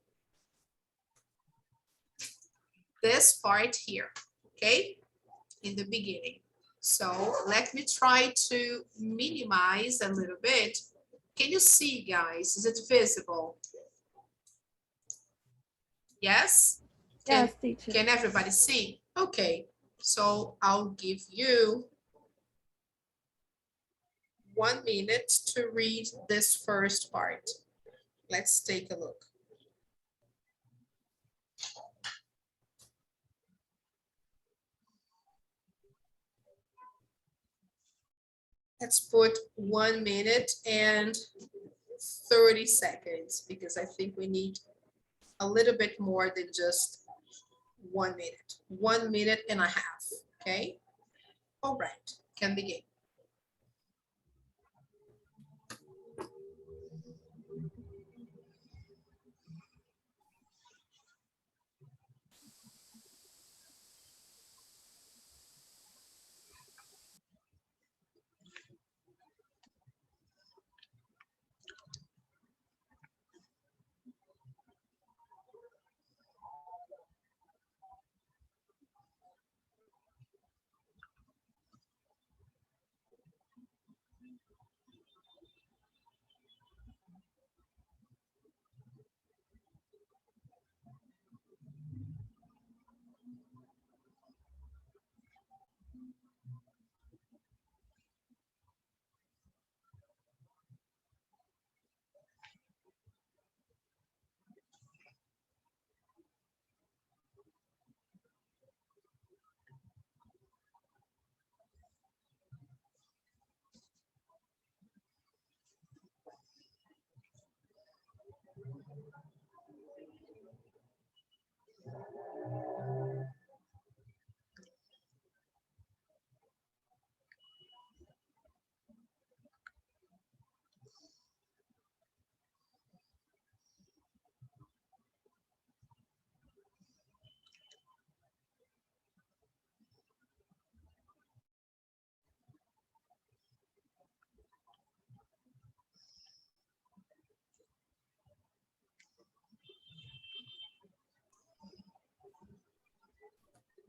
This part here, okay, in the beginning. So let me try to minimize a little bit. Can you see, guys? Is it visible? Yes? Yes, teacher. Can everybody see? Okay, so I'll give you 1 minute to read this first part. Let's take a look. Let's put 1 minute and 30 seconds because I think we need a little bit more than just 1 minute. 1 minute and a half, okay? All right, can begin.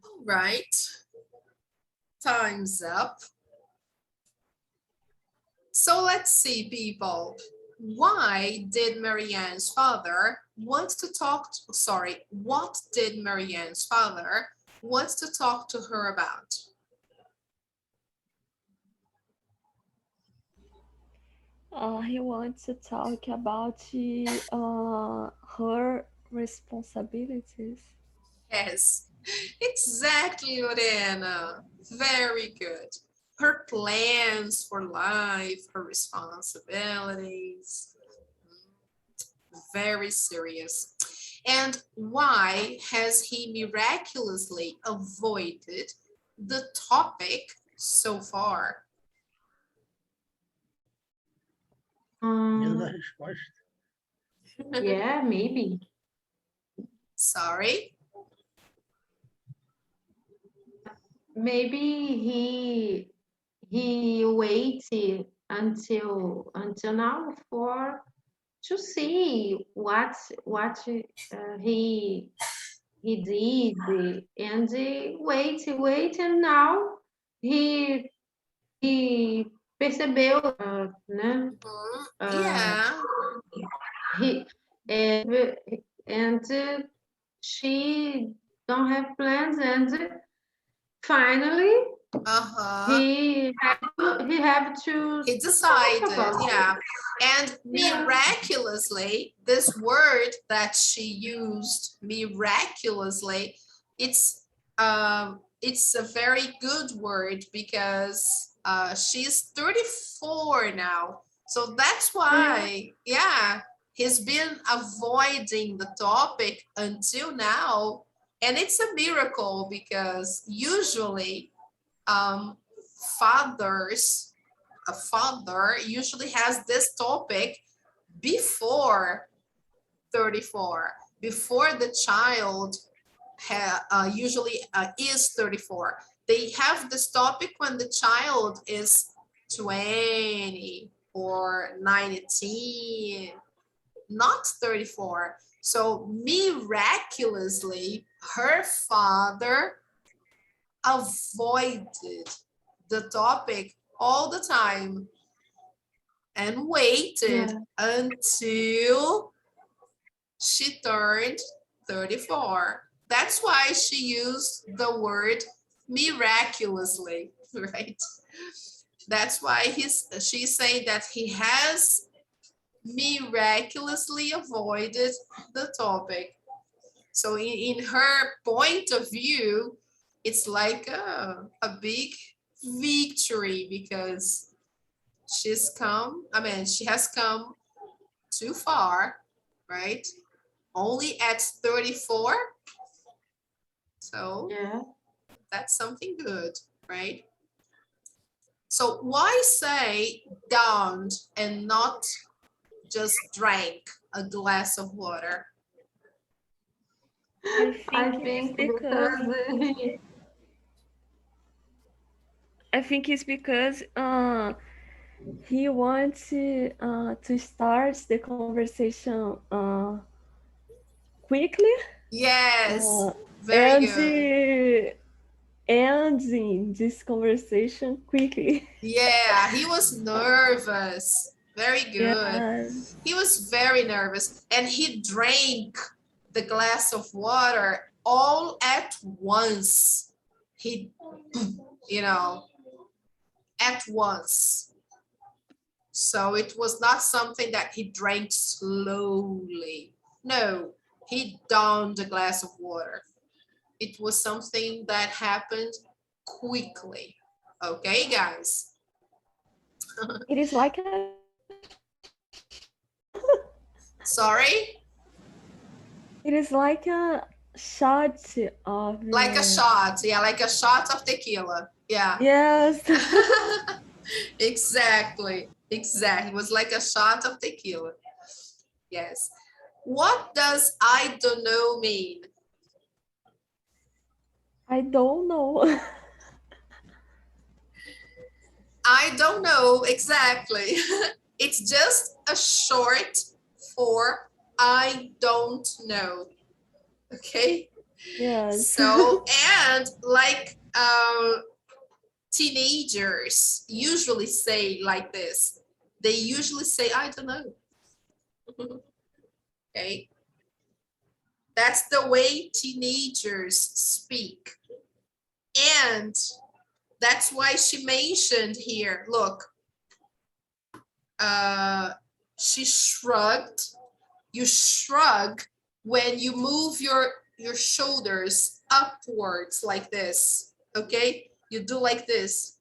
All right, time's up. So let's see, people. Why did Marianne's father want to talk to, sorry, what did Marianne's father want to talk to her about? He wants to talk about her responsibilities. Yes, exactly, Lorena. Very good. Her plans for life, her responsibilities. Very serious. And why has he miraculously avoided the topic so far? Yeah, maybe. Sorry? Maybe he waited until now for to see what he did and wait and now he percebeu, né? Yeah. He and she don't have plans and finally he decided, yeah. And miraculously, this word that she used, miraculously, it's a very good word because she's 34 now. So that's why, yeah, he's been avoiding the topic until now. And it's a miracle because usually a father usually has this topic before 34, before the child usually is 34. They have this topic when the child is 20 or 19, not 34. So miraculously, her father avoided the topic all the time and waited until she turned 34. That's why she used the word miraculously, right? That's why she's saying that he has miraculously avoided the topic. So in her point of view, it's like a big victory because she has come too far, right? Only at 34. So that's something good, right? So why say downed and not just drank a glass of water? I think it's because he wants to start the conversation quickly. Yes, very good. Ending this conversation quickly. Yeah, he was nervous. Very good. Yes. He was very nervous and he drank the glass of water all at once. He, at once. So it was not something that he drank slowly. No, he downed a glass of water. It was something that happened quickly. Okay, guys. It is like a... Sorry? It is like a shot of... Like a shot. Yeah, like a shot of tequila. Yeah. Yes. Exactly. Exactly. It was like a shot of tequila. Yes. What does I don't know mean? I don't know. I don't know exactly. It's just a short for I don't know. Okay. Yes. So, and like teenagers usually say like this. They usually say, I don't know. Okay. That's the way teenagers speak. And that's why she mentioned here, look, she shrugged. You shrug when you move your shoulders upwards like this, okay? You do like this.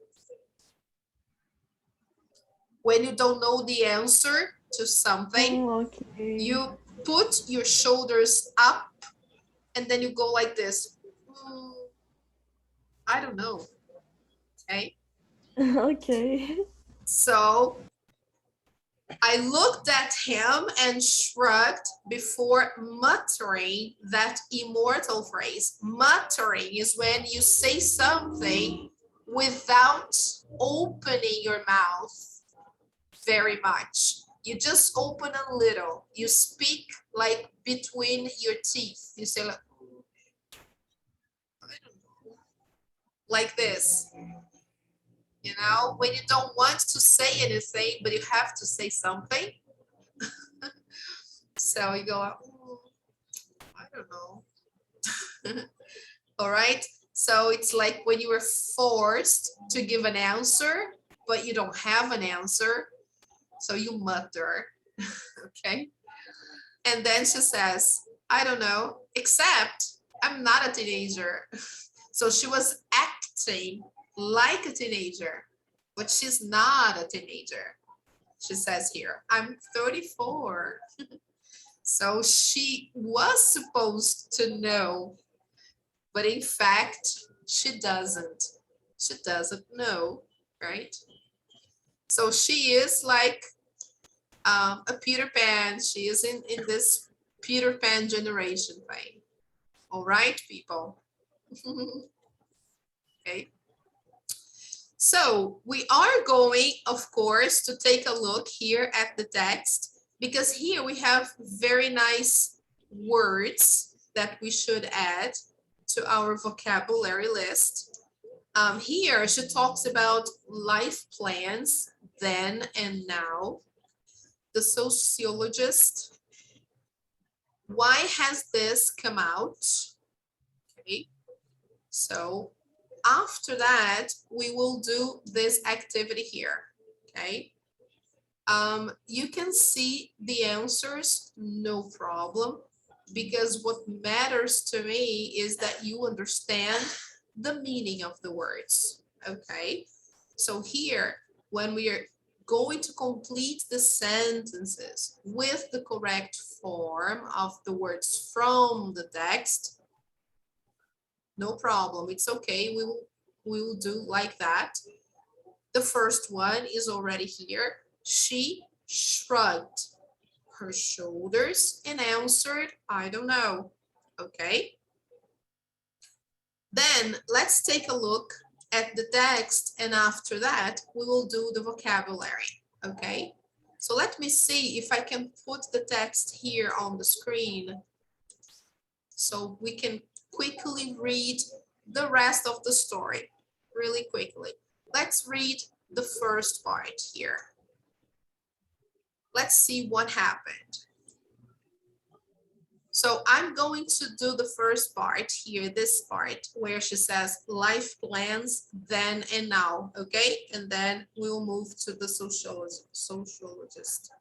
When you don't know the answer to something, okay. you put your shoulders up and then you go like this. I don't know, okay? Okay. So I looked at him and shrugged before muttering that immortal phrase. Muttering is when you say something without opening your mouth very much. You just open a little. You speak like between your teeth. You say like, I don't know, like this. You know, when you don't want to say anything, but you have to say something. So you go, I don't know. All right. So it's like when you were forced to give an answer, but you don't have an answer. So you mutter. Okay. And then she says, I don't know, except I'm not a teenager. So she was acting like a teenager, but she's not a teenager. She says here, I'm 34. So she was supposed to know, but in fact, she doesn't. She doesn't know, right? So she is like a Peter Pan. She is in this Peter Pan generation thing. All right, people. Okay. So we are going, of course, to take a look here at the text, because here we have very nice words that we should add to our vocabulary list. Here she talks about life plans, then and now. The sociologist. Why has this come out? Okay, so after that, we will do this activity here, okay? You can see the answers, no problem, because what matters to me is that you understand the meaning of the words, okay? So here, when we are going to complete the sentences with the correct form of the words from the text, no problem, it's okay, we will do like that. The first one is already here. She shrugged her shoulders and answered, I don't know. Okay. Then let's take a look at the text, and after that, we will do the vocabulary. Okay. So let me see if I can put the text here on the screen so we can quickly read the rest of the story really quickly. Let's read the first part here. Let's see what happened. So I'm going to do the first part here, this part where she says life plans then and now, okay? And then we'll move to the sociologist.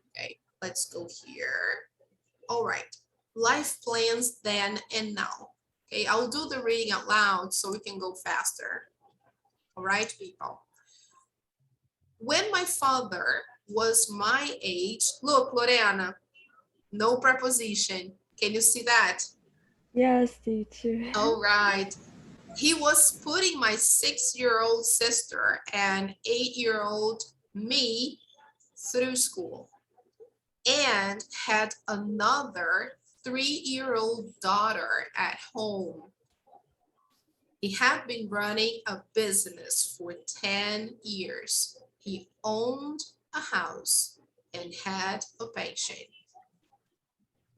Okay, let's go here. All right, life plans then and now. Okay, I'll do the reading out loud so we can go faster. All right, people. When my father was my age, look, Lorena, no preposition. Can you see that? Yes, teacher. All right. He was putting my 6-year-old sister and 8-year-old me through school and had another 3-year-old daughter at home. He had been running a business for 10 years. He owned a house and had a pension.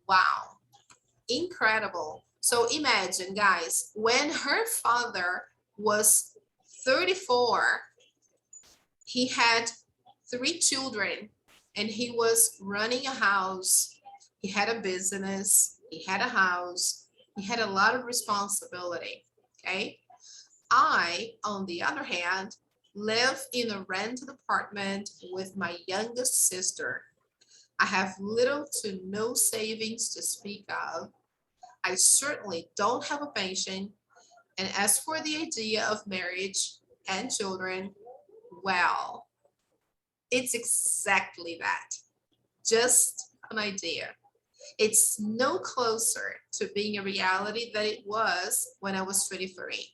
Wow, incredible. So imagine, guys, when her father was 34, he had 3 children and he was running a house. He had a business, he had a house, he had a lot of responsibility, okay? I, on the other hand, live in a rented apartment with my youngest sister. I have little to no savings to speak of. I certainly don't have a pension. And as for the idea of marriage and children, well, it's exactly that. Just an idea. It's no closer to being a reality than it was when I was 23.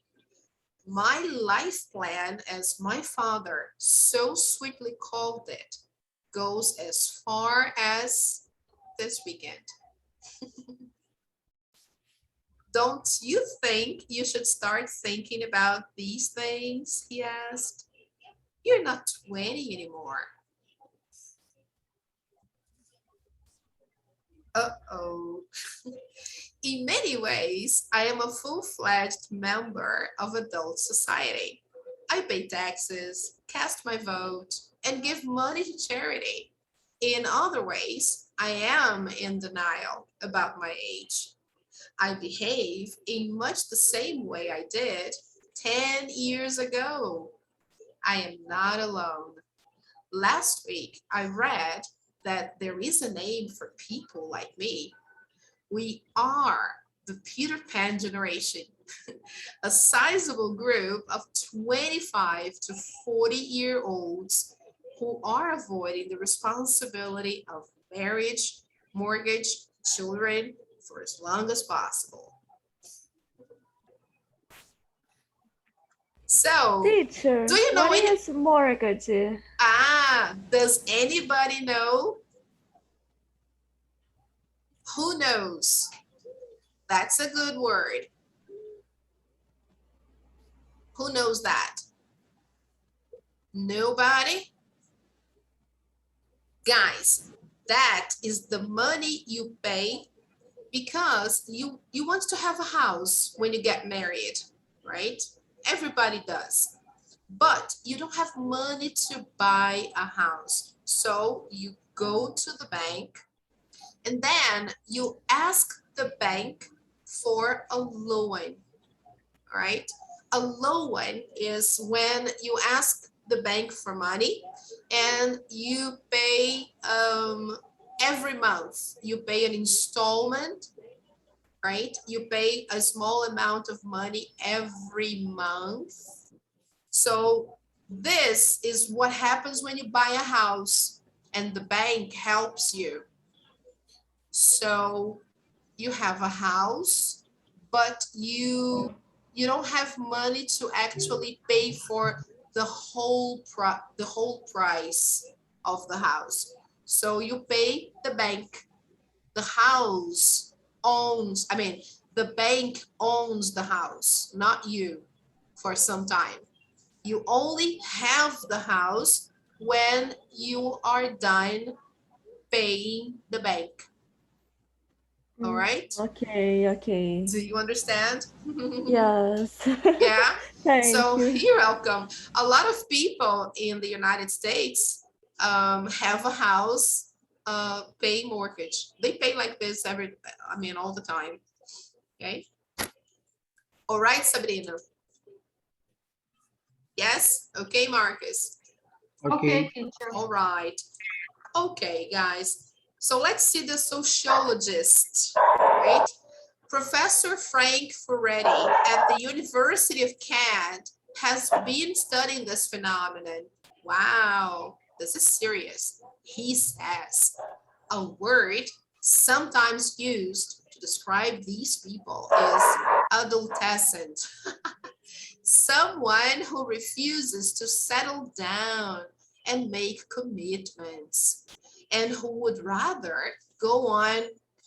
My life plan, as my father so sweetly called it, goes as far as this weekend. Don't you think you should start thinking about these things? He asked. You're not 20 anymore. Uh-oh. In many ways, I am a full-fledged member of adult society. I pay taxes, cast my vote, and give money to charity. In other ways, I am in denial about my age. I behave in much the same way I did 10 years ago. I am not alone. Last week, I read that there is a name for people like me. We are the Peter Pan generation, a sizable group of 25 to 40-year-olds who are avoiding the responsibility of marriage, mortgage, children for as long as possible. So, Teacher, do you know what is mortgage? Does anybody know? Who knows? That's a good word. Who knows that? Nobody? Guys, that is the money you pay because you want to have a house when you get married, right? Everybody does. But you don't have money to buy a house. So you go to the bank and then you ask the bank for a loan, right? A loan is when you ask the bank for money and you pay every month. You pay an installment, right? You pay a small amount of money every month. So this is what happens when you buy a house and the bank helps you. So you have a house, but you don't have money to actually pay for the whole price of the house. So you pay the bank. The house owns, the bank owns the house, not you, for some time. You only have the house when you are done paying the bank. All right? Okay. Do you understand? Yes. Yeah? Thank So you. you're welcome. A lot of people in the United States have a house, pay mortgage. They pay like this all the time. Okay? All right, Sabrina. Yes? Okay, Marcus. Okay, teacher. All right. Okay, guys. So let's see the sociologist, right? Professor Frank Ferretti at the University of Kent has been studying this phenomenon. Wow, this is serious. He says a word sometimes used to describe these people is adolescent. Someone who refuses to settle down and make commitments, and who would rather go on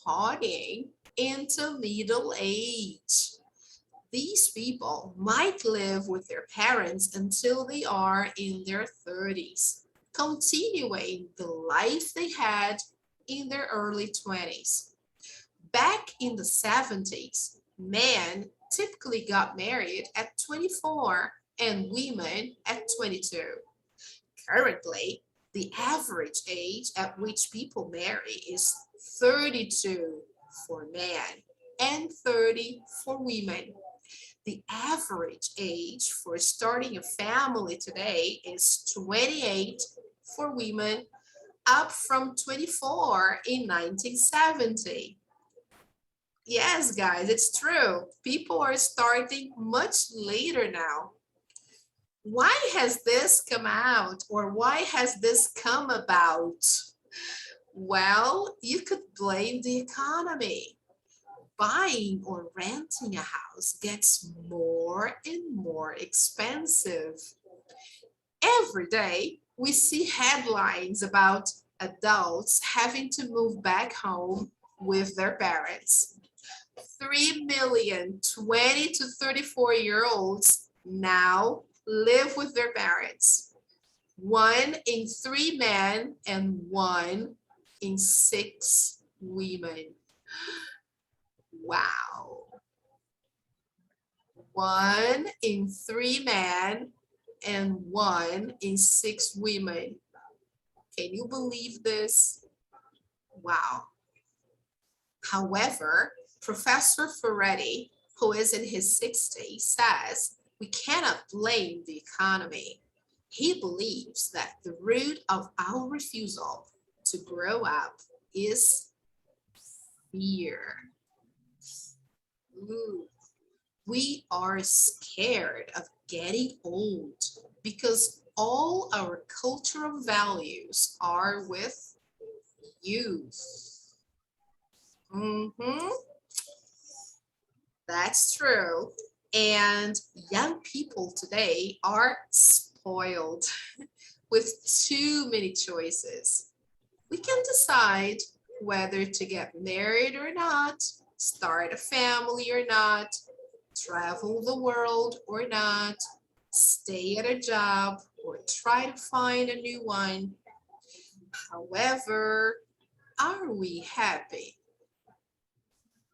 partying into middle age. These people might live with their parents until they are in their 30s, continuing the life they had in their early 20s. Back in the 70s, men typically got married at 24 and women at 22. Currently, the average age at which people marry is 32 for men and 30 for women. The average age for starting a family today is 28 for women, up from 24 in 1970. Yes, guys, it's true. People are starting much later now. Why has this come out, or why has this come about? Well, you could blame the economy. Buying or renting a house gets more and more expensive. Every day, we see headlines about adults having to move back home with their parents. 3 million 20 to 34-year-olds now live with their parents. 1 in 3 men and 1 in 6 women. Wow. 1 in 3 men and 1 in 6 women. Can you believe this? Wow. However, Professor Ferretti, who is in his 60s, says we cannot blame the economy. He believes that the root of our refusal to grow up is fear. Ooh. We are scared of getting old because all our cultural values are with youth. That's true. And young people today are spoiled with too many choices. We can decide whether to get married or not, start a family or not, travel the world or not, stay at a job or try to find a new one. However, are we happy?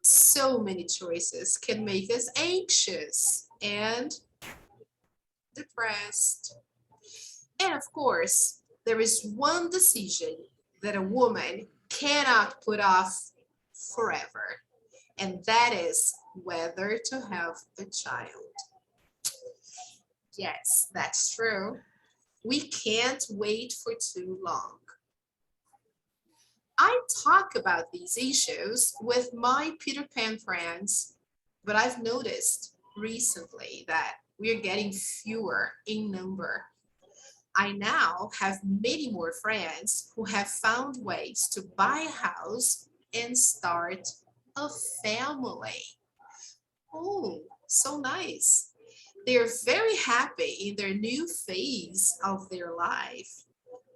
So many choices can make us anxious and depressed. And of course, there is one decision that a woman cannot put off forever, and that is whether to have a child. Yes, that's true. We can't wait for too long. I talk about these issues with my Peter Pan friends, but I've noticed recently that we're getting fewer in number. I now have many more friends who have found ways to buy a house and start a family. Oh, so nice. They're very happy in their new phase of their life,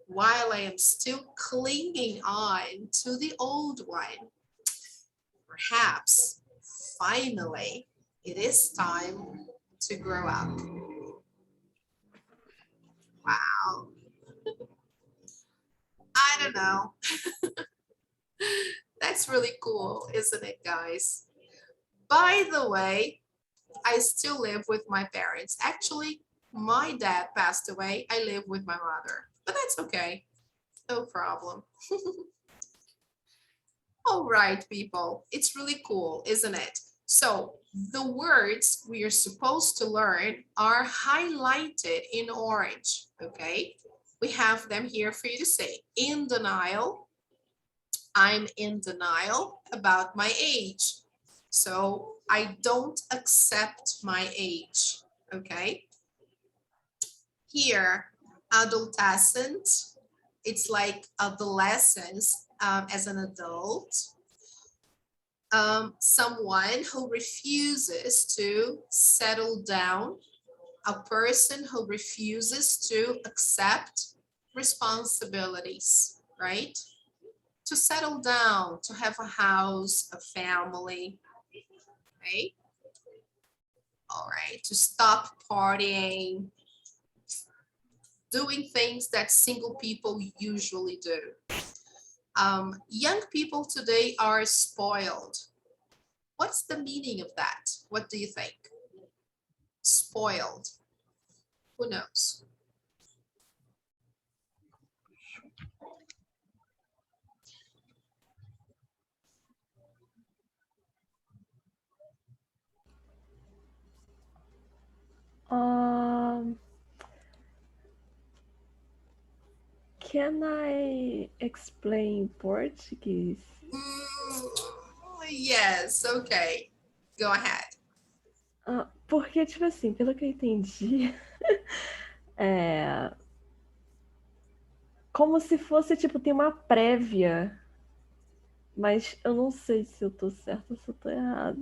while I am still clinging on to the old one. Perhaps, finally, it is time to grow up. Wow. I don't know. That's really cool, isn't it, guys? By the way, I still live with my parents. Actually, my dad passed away. I live with my mother, but that's okay. No problem. All right, people. It's really cool, isn't it? So the words we are supposed to learn are highlighted in orange, okay? We have them here for you to say. In denial. I'm in denial about my age. So I don't accept my age, okay? Here, adolescent, it's like adolescence as an adult. Someone who refuses to settle down, a person who refuses to accept responsibilities, right? To settle down, to have a house, a family, right? All right, to stop partying, doing things that single people usually do. Young people today are spoiled. What's the meaning of that? What do you think? Spoiled. Who knows? Can I explain Portuguese? Yes, okay. Go ahead. Porque, tipo assim, pelo que eu entendi, é como se fosse, tipo, tem uma prévia, mas eu não sei se eu tô certa ou se eu tô errada.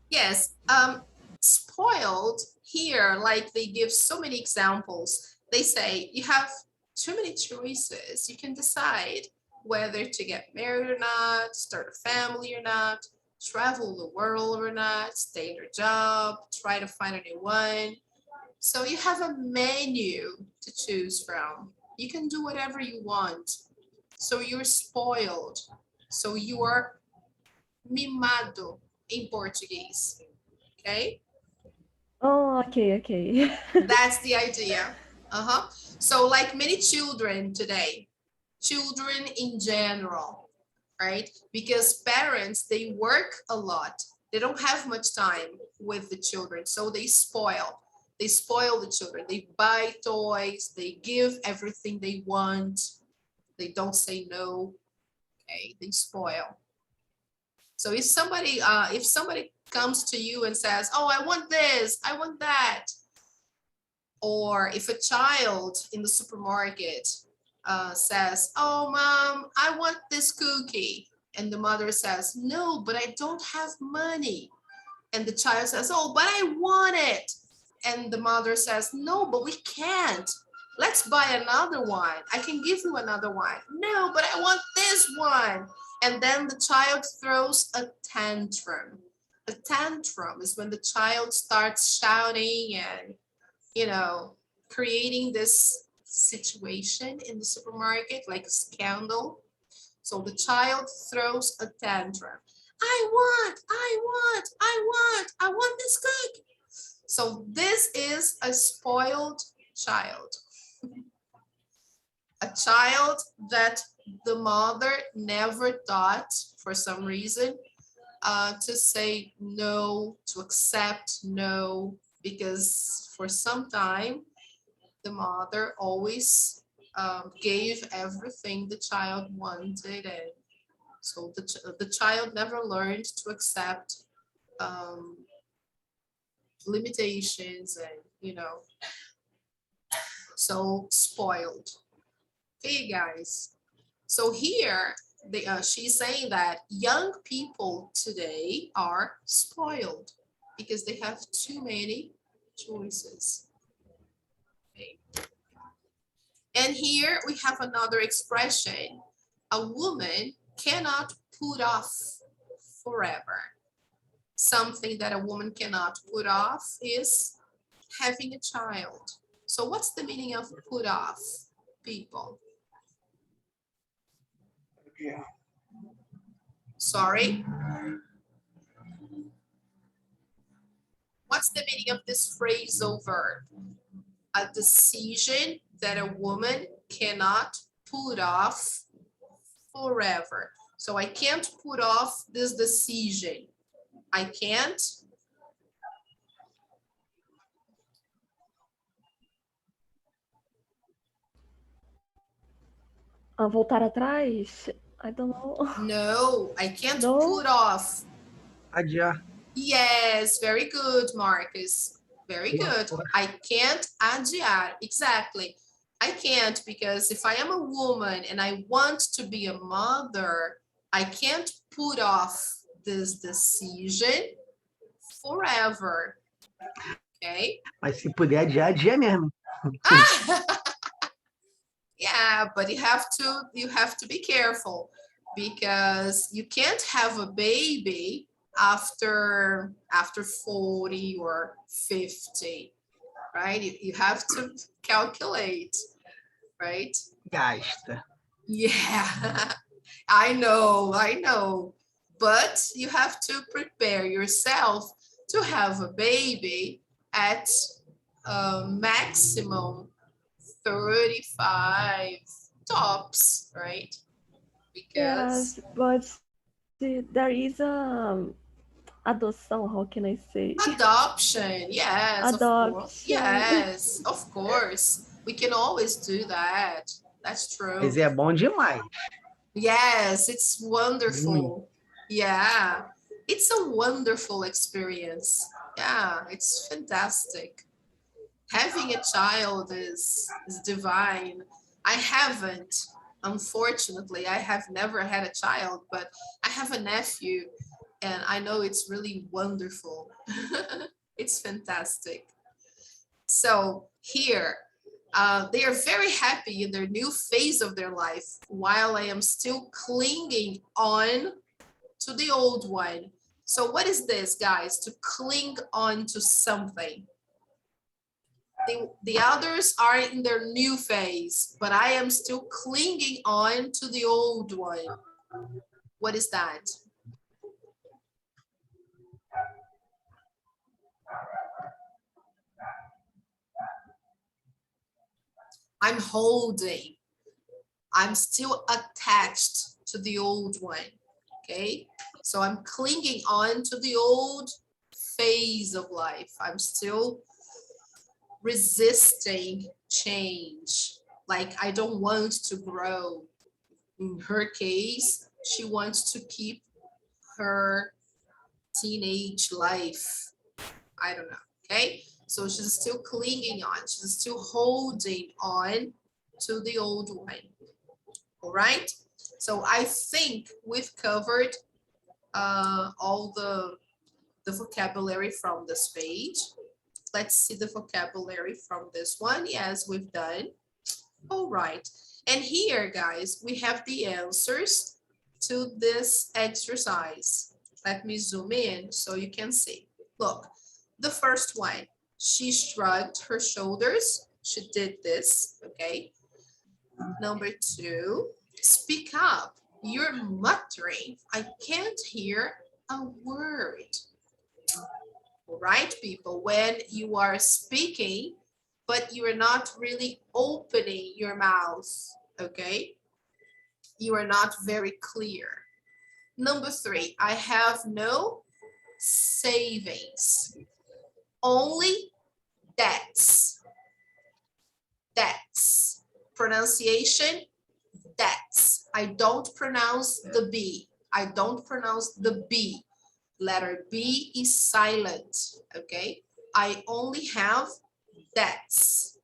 Yes, spoiled here, like they give so many examples. They say you have too many choices. You can decide whether to get married or not, start a family or not, travel the world or not, stay in your job, try to find a new one. So you have a menu to choose from. You can do whatever you want. So you're spoiled. So you are mimado in Portuguese. Okay? Oh, okay. That's the idea. So like many children today, children in general, right? Because parents, they work a lot. They don't have much time with the children. So they spoil. They spoil the children. They buy toys. They give everything they want. They don't say no. Okay, they spoil. So if somebody comes to you and says, oh, I want this, I want that. Or if a child in the supermarket says, oh, mom, I want this cookie. And the mother says, no, but I don't have money. And the child says, oh, but I want it. And the mother says, no, but we can't. Let's buy another one. I can give you another one. No, but I want this one. And then the child throws a tantrum. A tantrum is when the child starts shouting and, you know, creating this situation in the supermarket, like a scandal. So the child throws a tantrum. I want this cake. So this is a spoiled child. A child that the mother never thought, for some reason, to say no, to accept no, because for some time, the mother always gave everything the child wanted. And so the child never learned to accept limitations and, you know, so spoiled. Okay, guys. So here, she's saying that young people today are spoiled because they have too many choices. Okay. And here we have another expression. A woman cannot put off forever. Something that a woman cannot put off is having a child. So what's the meaning of put off, people? Yeah. Sorry? What's the meaning of this phrasal verb? A decision that a woman cannot put off forever. So I can't put off this decision. I can't. Voltar atrás? I don't know. No, I can't No? put off. Adiar. Yes, very good, Marcus. Very good. I can't adiar. Exactly. I can't, because if I am a woman and I want to be a mother, I can't put off this decision forever. Okay? Mas se puder adiar, adia mesmo. Yeah, but you have to be careful, because you can't have a baby after 40 or 50, right? You have to calculate, right? Gasta. Yeah, I know. But you have to prepare yourself to have a baby at maximum 35 tops, right? Because yes, but there is adoção, how can I say? adoption, yes, of course. Adoption. Yes, of course. We can always do that. That's true. Mas é bom demais. Yes, it's wonderful. Yeah, it's a wonderful experience. Yeah, it's fantastic. Having a child is divine. I haven't, unfortunately, I have never had a child, but I have a nephew and I know it's really wonderful. It's fantastic. So here, they are very happy in their new phase of their life, while I am still clinging on to the old one. So what is this, guys? To cling on to something. The others are in their new phase, but I am still clinging on to the old one. What is that? I'm holding. I'm still attached to the old one, okay? So I'm clinging on to the old phase of life. I'm still resisting change. Like, I don't want to grow. In her case, she wants to keep her teenage life. I don't know, okay? So she's still clinging on. She's still holding on to the old one. All right? So I think we've covered all the vocabulary from this page. Let's see the vocabulary from this one. Yes, we've done. All right. And here, guys, we have the answers to this exercise. Let me zoom in so you can see. Look, the first one, she shrugged her shoulders. She did this, okay? Number 2, speak up. You're muttering. I can't hear a word. All right, people, when you are speaking, but you are not really opening your mouth, okay? You are not very clear. Number 3, I have no savings. Only debts. Debts. Pronunciation, debts. I don't pronounce the B. I don't pronounce the B. Letter B is silent, okay? I only have debts.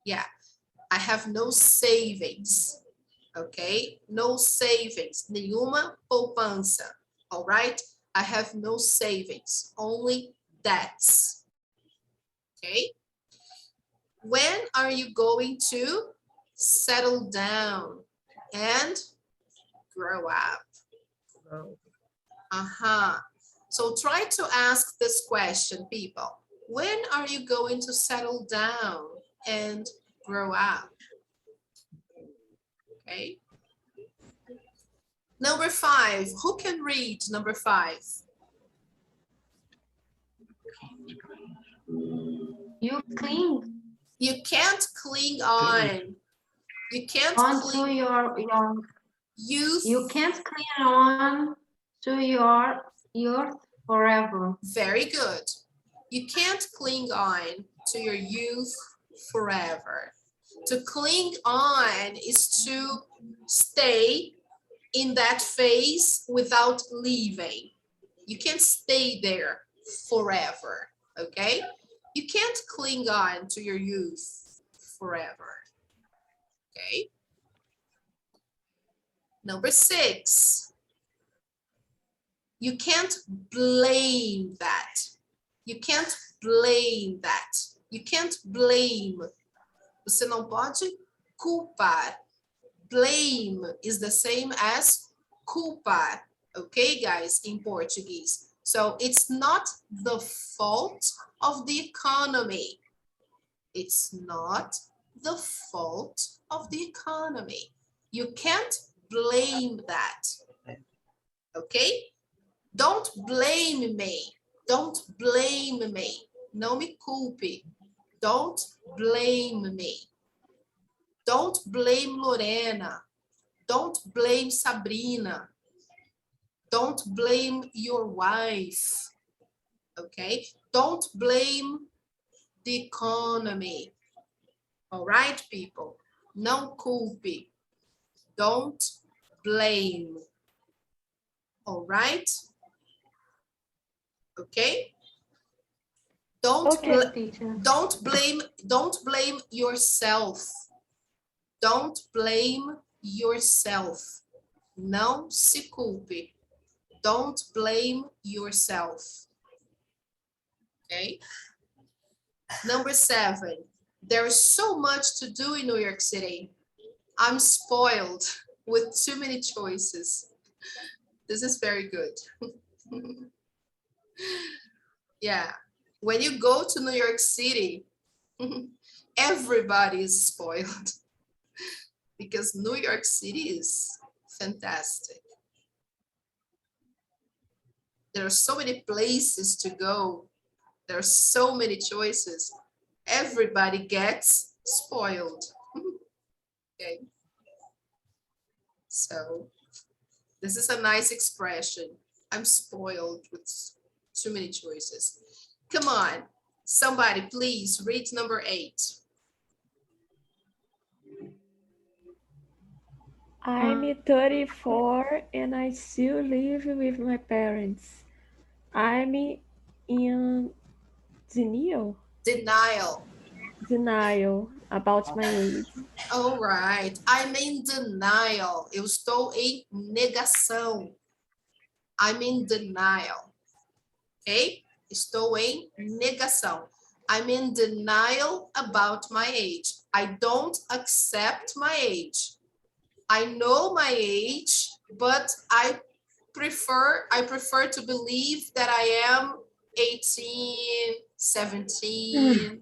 Yeah, I have no savings, okay? No savings, nenhuma poupança, all right? I have no savings, only debts, okay? When are you going to settle down and grow up? So try to ask this question, people. When are you going to settle down and grow up? Okay. Number 5, who can read number 5? You cling. You can't cling on. You can't on cling to your youth. You can't cling on to your youth forever. Very good. You can't cling on to your youth forever. To cling on is to stay in that phase without leaving. You can't stay there forever, okay? You can't cling on to your youth forever, okay? Number 6, you can't blame that. You can't blame that. You can't blame. Você não pode culpar. Blame is the same as culpar, okay, guys, in Portuguese. So it's not the fault of the economy. It's not the fault of the economy. You can't blame that, okay? Don't blame me. Don't blame me. Não me culpe. Don't blame me. Don't blame Lorena. Don't blame Sabrina. Don't blame your wife. Okay? Don't blame the economy. All right, people? Não culpe. Don't blame. All right? Okay? Don't blame yourself. Don't blame yourself. Não se culpe. Don't blame yourself. Okay? Number 7. There's so much to do in New York City. I'm spoiled with too many choices. This is very good. Yeah. When you go to New York City, everybody is spoiled because New York City is fantastic. There are so many places to go. There are so many choices. Everybody gets spoiled. Okay. So this is a nice expression. I'm spoiled with too many choices. Come on, somebody please read number 8. I'm 34 and I still live with my parents. I'm in denial about my age. All right, I'm in denial. Eu estou em negação. I'm in denial. Okay? Estou em negação. I'm in denial about my age. I don't accept my age. I know my age, but I prefer to believe that I am 18, 17.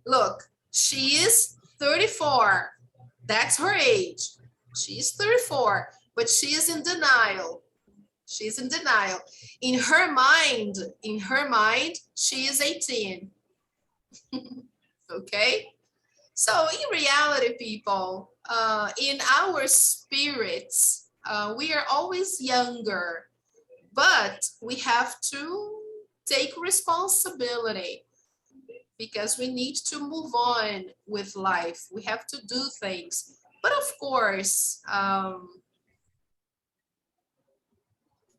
Look, she is 34. That's her age. She's 34, but she is in denial. She's in denial. In her mind, she is 18. Okay? So in reality, people, in our spirits, we are always younger, but we have to take responsibility because we need to move on with life. We have to do things. But of course,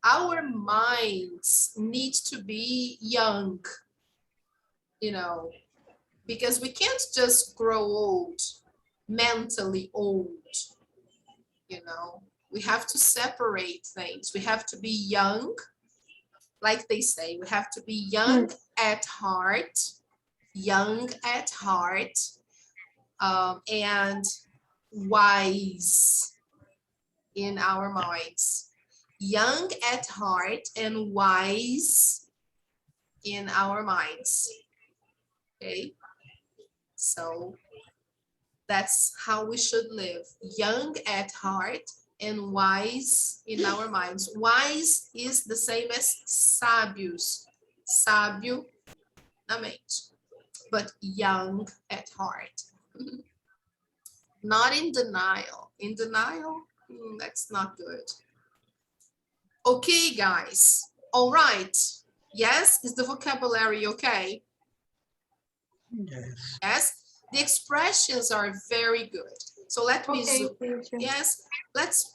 our minds need to be young, you know, because we can't just grow old, mentally old, you know. We have to separate things. We have to be young, like they say, we have to be young at heart, and wise in our minds. Young at heart and wise in our minds. Okay, so that's how we should live. Young at heart and wise in our minds. Wise is the same as sábios. Sábio na mente, but young at heart. Not in denial. In denial, that's not good. Okay, guys. All right. Yes, is the vocabulary okay? Yes. Yes, the expressions are very good. So let me zoom. Yes, let's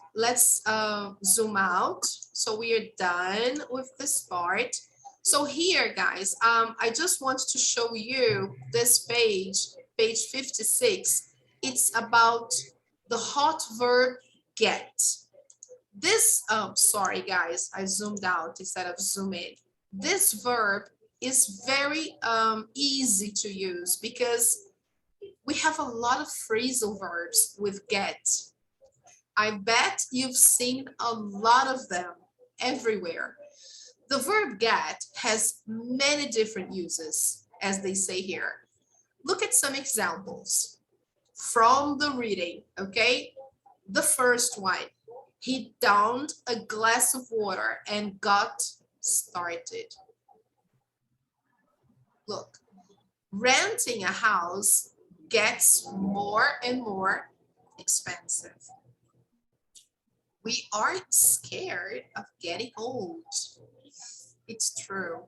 zoom out. So we are done with this part. So here, guys, I just want to show you this page 56. It's about the hot verb get. This, sorry guys, I zoomed out instead of zoom in. This verb is very easy to use because we have a lot of phrasal verbs with get. I bet you've seen a lot of them everywhere. The verb get has many different uses, as they say here. Look at some examples from the reading, okay? The first one, he downed a glass of water and got started. Look, renting a house gets more and more expensive. We are scared of getting old. It's true.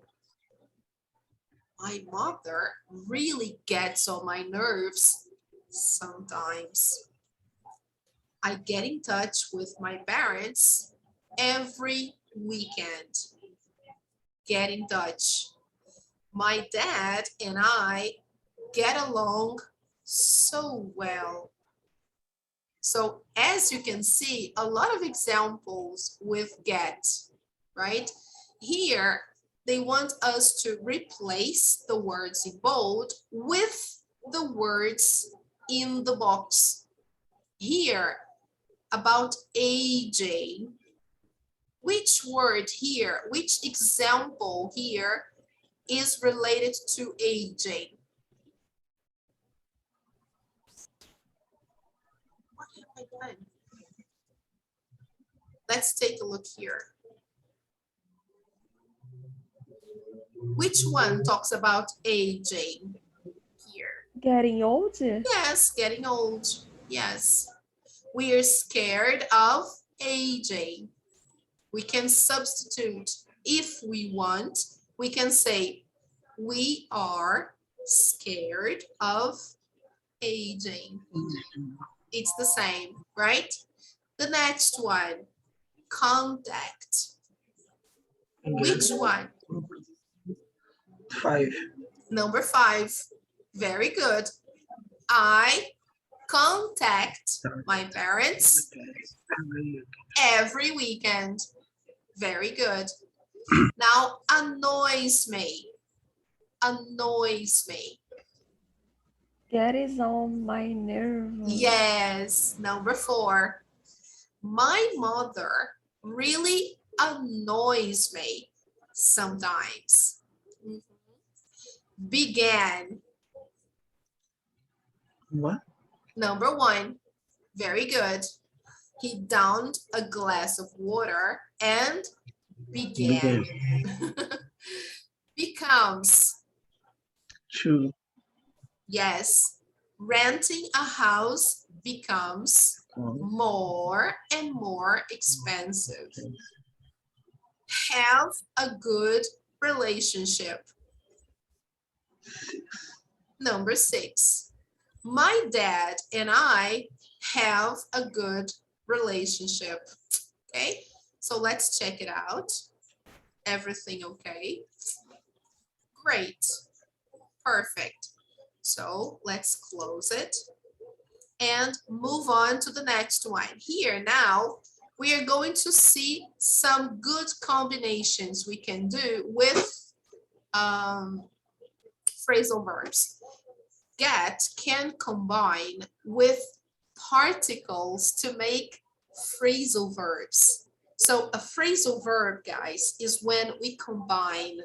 My mother really gets on my nerves sometimes. I get in touch with my parents every weekend. Get in touch. My dad and I get along so well. So as you can see, a lot of examples with get, right? Here, they want us to replace the words in bold with the words in the box. Here, about AJ, which word here, which example here is related to AJ? What have I done? Let's take a look here. Which one talks about AJ here? Getting old? Yes, getting old. Yes. We are scared of AJ. We can substitute if we want. We can say, we are scared of aging. It's the same, right? The next one, contact. Which one? 5. Number 5. Very good. I contact my parents every weekend. Very good. Now, annoys me. Annoys me. That is on my nerves. Yes, number 4. My mother really annoys me sometimes. Began. What? Number 1, very good. He downed a glass of water and began. Becomes. True. Yes. Renting a house becomes more and more expensive. Have a good relationship. Number 6. My dad and I have a good relationship. Okay, so let's check it out. Everything okay? Great. Perfect. So let's close it and move on to the next one. Here now, we are going to see some good combinations we can do with phrasal verbs. Get can combine with particles to make phrasal verbs. So a phrasal verb, guys, is when we combine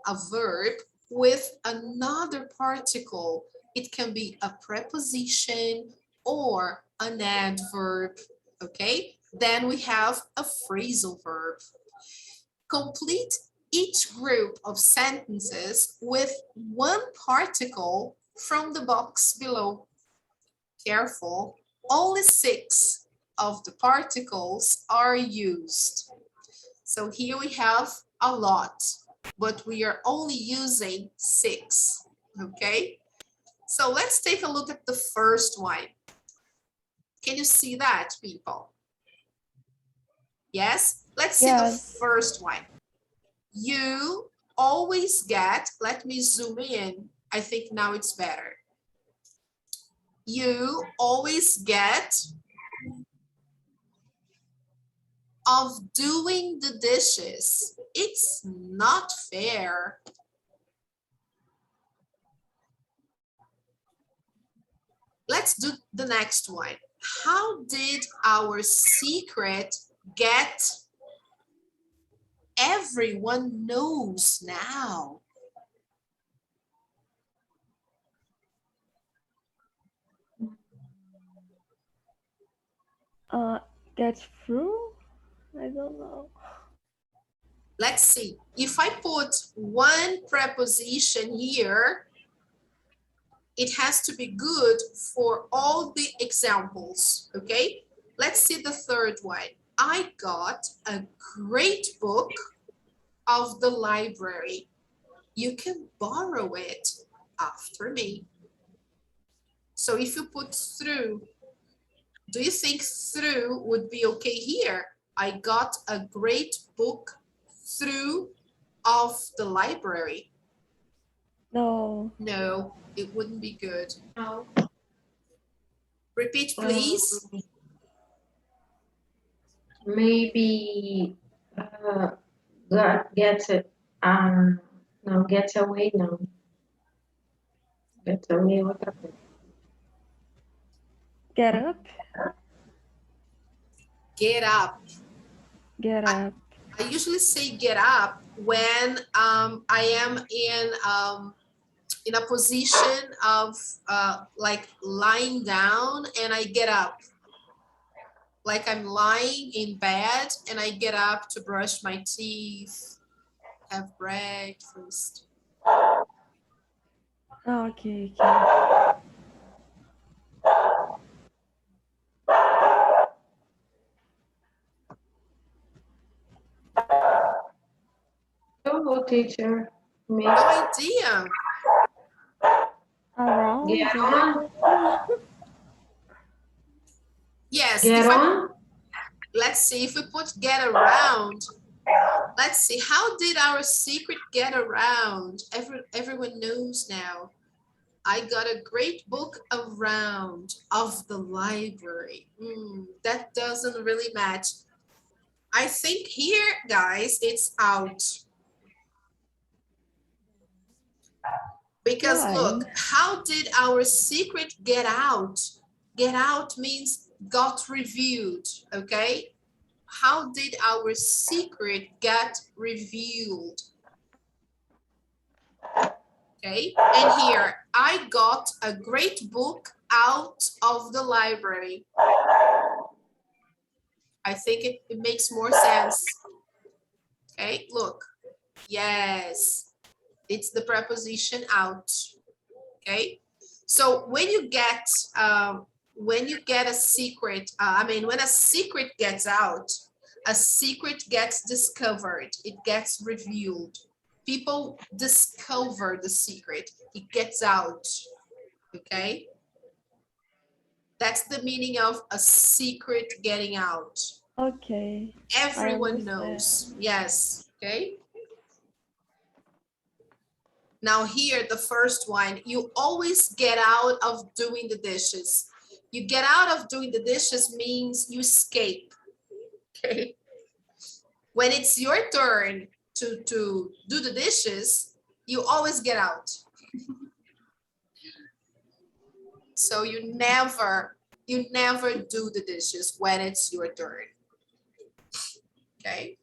a verb with another particle. It can be a preposition or an adverb, okay? Then we have a phrasal verb. Complete each group of sentences with one particle from the box below. Careful, only 6 of the particles are used. So here we have a lot, but we are only using 6, okay? So let's take a look at the first one. Can you see that, people? Yes? Let's see the first one. You always get, let me zoom in. I think now it's better. You always get of doing the dishes. It's not fair. Let's do the next one. How did our secret get? Everyone knows now. Get through? I don't know. Let's see. If I put one preposition here, it has to be good for all the examples, okay? Let's see the third one. I got a great book of the library. You can borrow it after me. So if you put through, do you think through would be okay here? I got a great book through of the library. No. No, it wouldn't be good. No. Repeat, please. Maybe get it. No, get away now. Get away. What happened? Get up. Get up. Get up. I usually say get up when I am in a position of like lying down and I get up. Like I'm lying in bed and I get up to brush my teeth, have breakfast. Okay. Oh, teacher. No idea. Around. Get on. Yes. Get on. Let's see if we put get around. Let's see. How did our secret get around? Everyone knows now. I got a great book around of the library. That doesn't really match. I think here, guys, it's out. Because look, how did our secret get out? Get out means got revealed, okay? How did our secret get revealed? Okay, and here, I got a great book out of the library. I think it makes more sense. Okay, look. Yes, it's the preposition out. Okay, so when you get a secret, when a secret gets out, a secret gets discovered, it gets revealed. People discover the secret, it gets out. Okay, that's the meaning of a secret getting out. Okay. Everyone knows. Yes. Okay. Now here, the first one, you always get out of doing the dishes. You get out of doing the dishes means you escape. Okay. When it's your turn to do the dishes, you always get out. So you never do the dishes when it's your turn. Okay.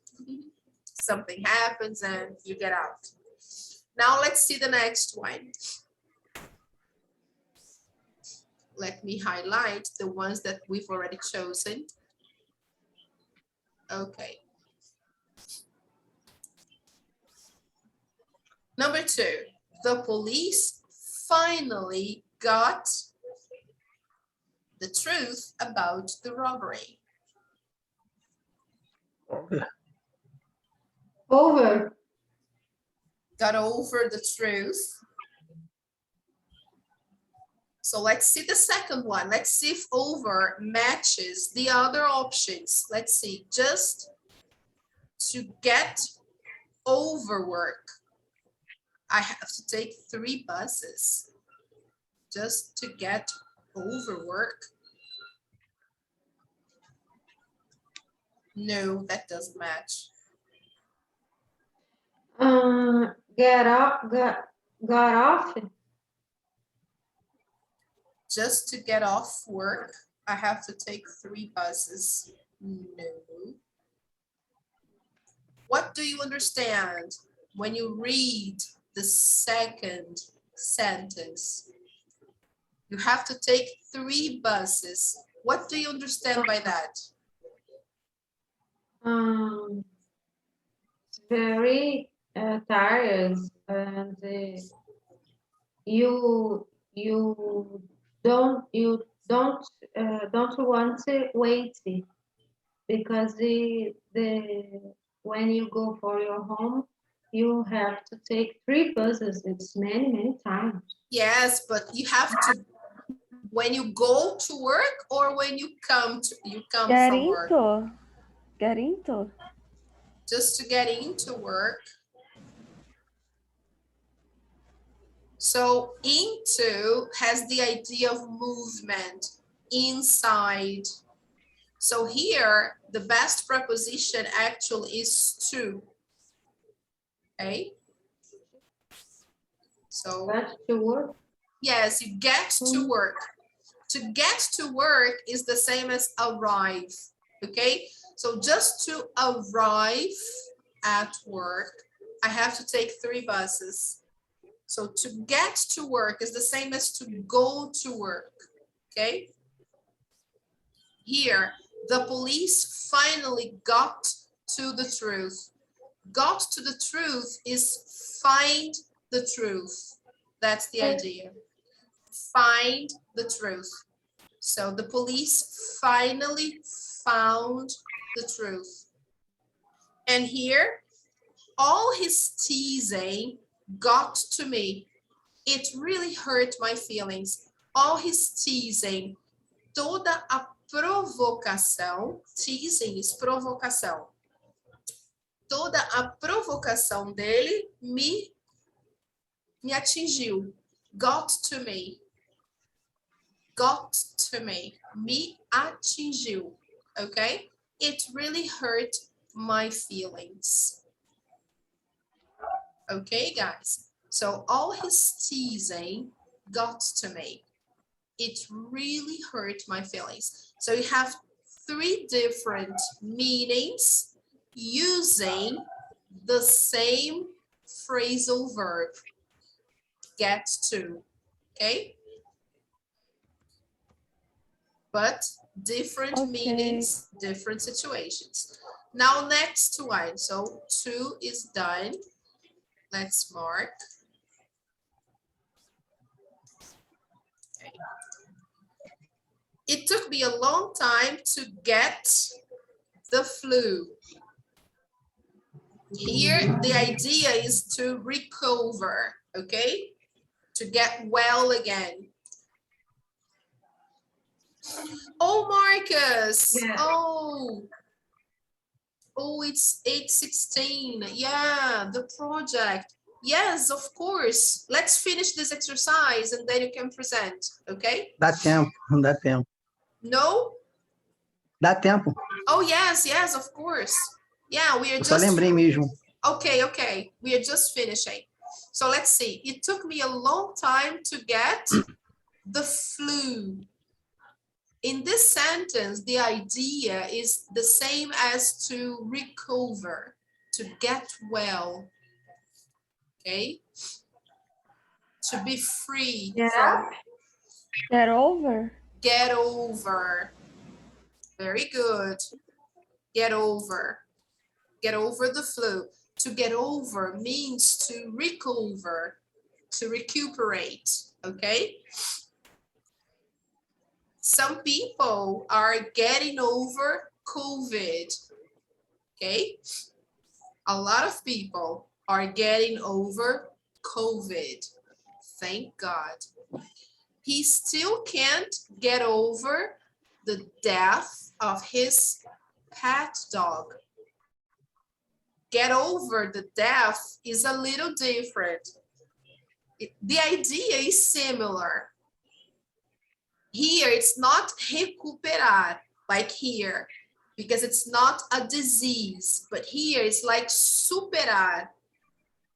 Something happens and you get out. Now let's see the next one. Let me highlight the ones that we've already chosen. Okay. Number 2, the police finally got the truth about the robbery. Over. Got over the truth. So let's see the second one. Let's see if over matches the other options. Let's see, just to get over work, I have to take 3 buses. Just to get over work. No, that doesn't match. Got off. Just to get off work, I have to take 3 buses. No. What do you understand when you read the second sentence? You have to take 3 buses. What do you understand by that? Very tired, and you don't want to wait, because when you go for your home, you have to take 3 buses. It's many times. Yes, but you have to, when you go to work or when you come from work? Get into. Just to get into work. So into has the idea of movement, inside. So here, the best preposition actually is to. Okay. So Get to work. Yes, you get to work. To get to work is the same as arrive. Okay. So just to arrive at work, I have to take 3 buses. So to get to work is the same as to go to work. Okay. Here, the police finally got to the truth. Got to the truth is find the truth. That's the idea. Find the truth. So the police finally found the truth. And here, all his teasing got to me. It really hurt my feelings. All his teasing, toda a provocação, teasing is provocação. Toda a provocação dele me atingiu. Got to me. Got to me. Me atingiu. Okay? It really hurt my feelings. Okay, guys? So all his teasing got to me. it really hurt my feelings. So you have 3 different meanings using the same phrasal verb, get to, okay? But different meanings, different situations. Now next one, so 2 is done. Let's mark. Okay. It took me a long time to get the flu. Here, the idea is to recover, okay? To get well again. Oh, Marcus. Yeah. Oh, it's 8:16. Yeah, the project. Yes, of course. Let's finish this exercise and then you can present, okay? Dá tempo, não dá tempo. No? Dá tempo. Oh, yes, of course. Yeah, we are Eu just... só lembrei mesmo. Okay. We are just finishing. So let's see. It took me a long time to get the flu. In this sentence, the idea is the same as to recover, to get well, okay? To be free from... Get over. Get over. Very good. Get over. Get over the flu. To get over means to recover, to recuperate, okay? Some people are getting over COVID, okay? A lot of people are getting over COVID, thank God. He still can't get over the death of his pet dog. Get over the death is a little different. The idea is similar. Here, it's not recuperar, like here, because it's not a disease, but here it's like superar.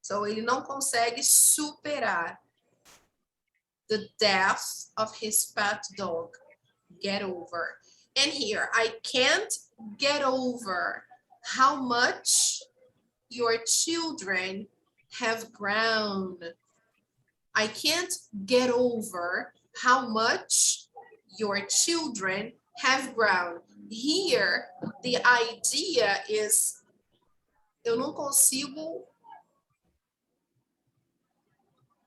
So ele não consegue superar the death of his pet dog. Get over. And here, I can't get over how much your children have grown. I can't get over how much your children have grown. Here, the idea is, eu não consigo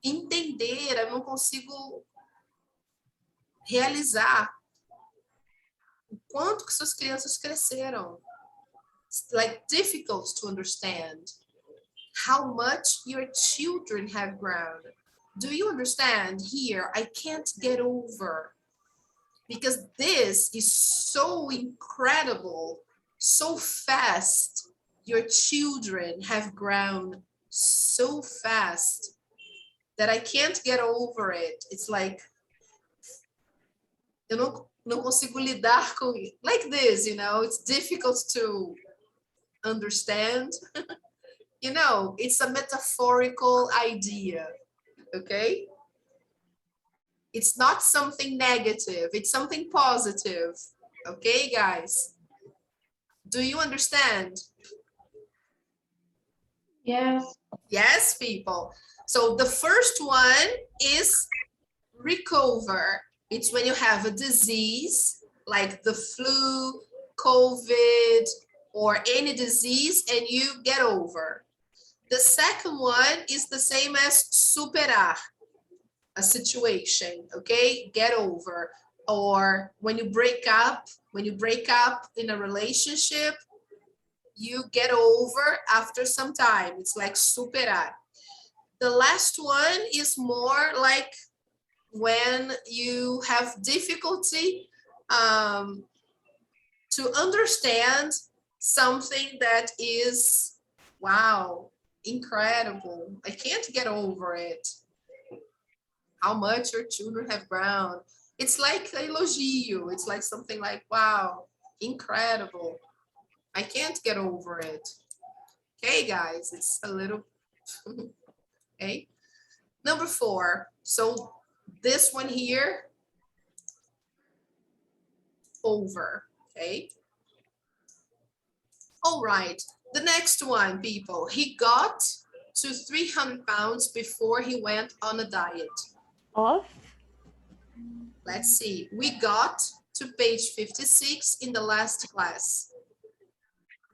entender, eu não consigo realizar o quanto que suas crianças cresceram. It's like difficult to understand how much your children have grown. Do you understand? Here, I can't get over, because this is so incredible, so fast. Your children have grown so fast that I can't get over it. It's like, eu não consigo lidar com it. Like this, you know, it's difficult to understand. You know, it's a metaphorical idea, okay? It's not something negative, it's something positive. Okay, guys? Do you understand? Yes. Yes, people. So the first one is recover. It's when you have a disease like the flu, COVID, or any disease and you get over. The second one is the same as superar, a situation, okay? Get over. Or when you break up in a relationship, you get over after some time. It's like superar. The last one is more like when you have difficulty to understand something that is, wow, incredible. I can't get over it. How much your children have grown. It's like elogio. It's like something like, wow, incredible. I can't get over it. Okay, guys, it's a little, okay. Number 4. So this one here, over, okay? All right, the next one, people. He got to 300 pounds before he went on a diet. Off? Let's see, we got to page 56 in the last class.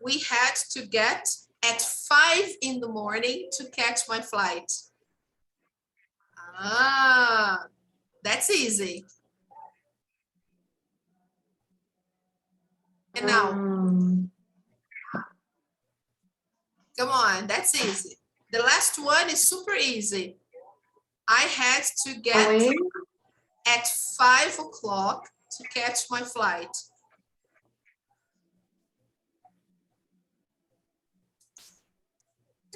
We had to get at 5 in the morning to catch my flight. Ah, that's easy. And now, come on, that's easy. The last one is super easy. I had to get at 5 o'clock to catch my flight.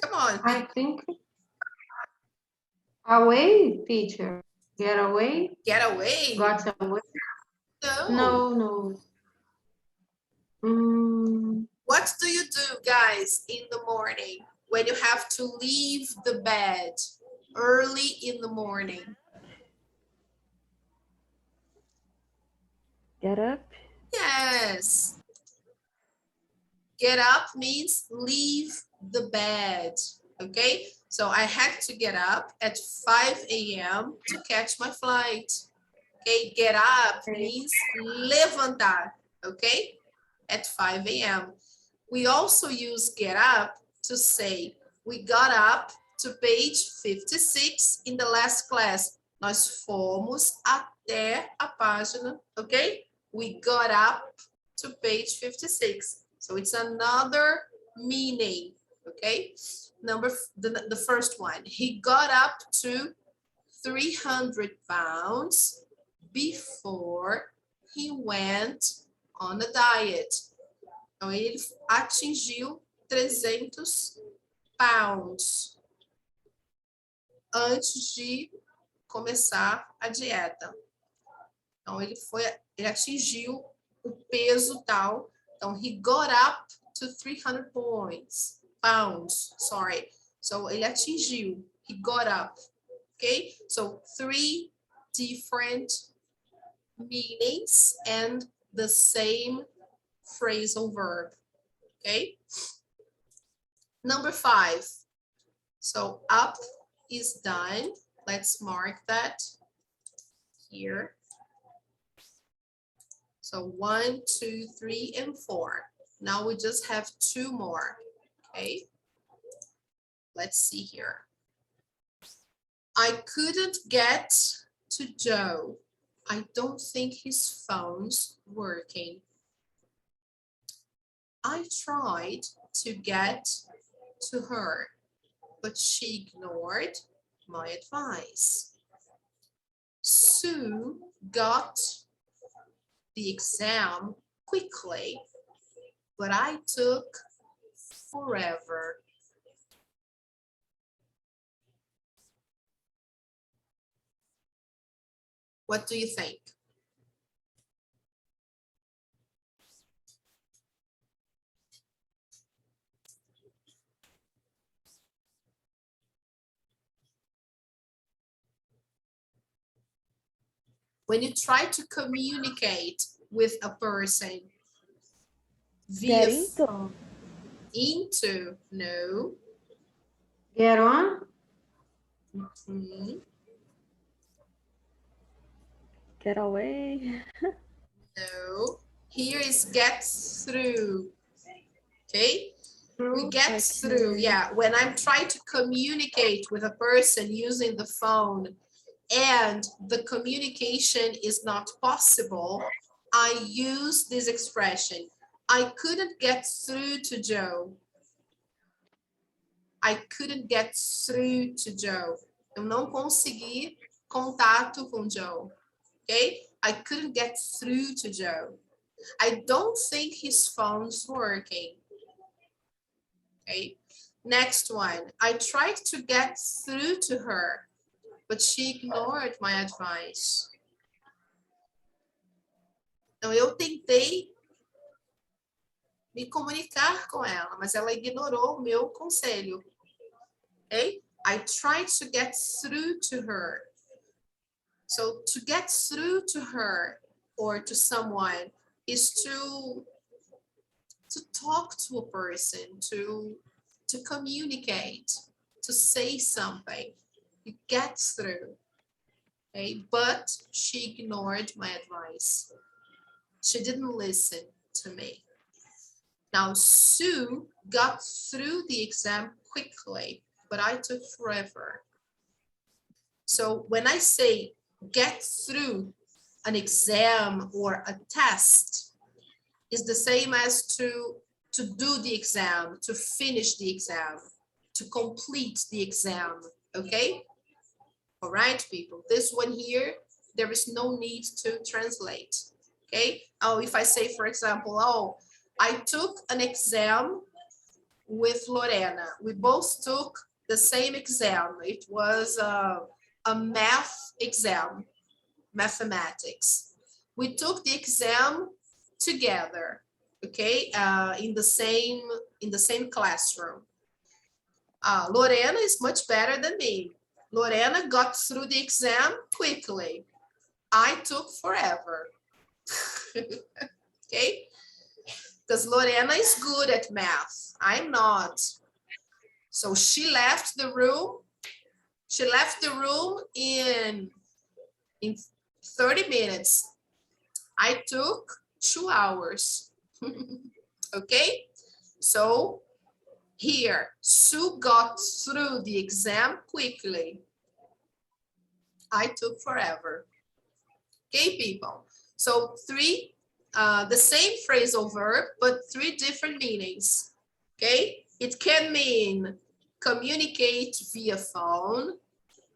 Come on. I think away, teacher. Get away. Get away. Got away. No. What do you do, guys, in the morning when you have to leave the bed early in the morning? Get up? Yes. Get up means leave the bed, okay? So I had to get up at 5 a.m. to catch my flight. Okay, get up means levantar, okay? At 5 a.m. We also use get up to say we got up to page 56 in the last class. Nós fomos até a página, okay? We got up to page 56. So it's another meaning, okay? The first one, he got up to 300 pounds before he went on a diet. Então, ele atingiu 300 pounds antes de começar a dieta. Então, ele atingiu o peso tal. Então, he got up to 300 pounds, sorry. So, ele atingiu, he got up, okay? So, 3 different meanings and the same phrasal verb, okay? Number 5. So, up is done. Let's mark that here. So 1, 2, 3, and 4. Now we just have 2 more, okay? Let's see here. I couldn't get to Joe. I don't think his phone's working. I tried to get to her, but she ignored my advice. Sue got the exam quickly, but I took forever. What do you think? When you try to communicate with a person via Get into, no. Get on. Get away. No. Here is get through. Okay? We get through. Yeah. When I'm trying to communicate with a person using the phone and the communication is not possible, I use this expression. I couldn't get through to Joe. I couldn't get through to Joe. Eu não consegui contato com Joe. Okay? I couldn't get through to Joe. I don't think his phone's working. Okay? Next one. I tried to get through to her, but she ignored my advice. Então, eu tentei me comunicar com ela, mas ela ignorou o meu conselho. Okay? I tried to get through to her. So, to get through to her or to someone is to talk to a person, to communicate, to say something. It gets through. Okay, but she ignored my advice. She didn't listen to me. Now, Sue got through the exam quickly, but I took forever. So when I say get through an exam or a test, is the same as to do the exam, to finish the exam, to complete the exam, okay? All right, people, this one here, there is no need to translate, okay? Oh, if I say, for example, oh, I took an exam with Lorena. We both took the same exam. It was a math exam, mathematics. We took the exam together, okay, in the same classroom. Lorena is much better than me. Lorena got through the exam quickly. I took forever. Okay, because Lorena is good at math. I'm not. So she left the room. She left the room in 30 minutes. I took 2 hours. Okay, so here, Sue got through the exam quickly. I took forever. Okay, people. So the same phrasal verb, but 3 different meanings. Okay, it can mean communicate via phone.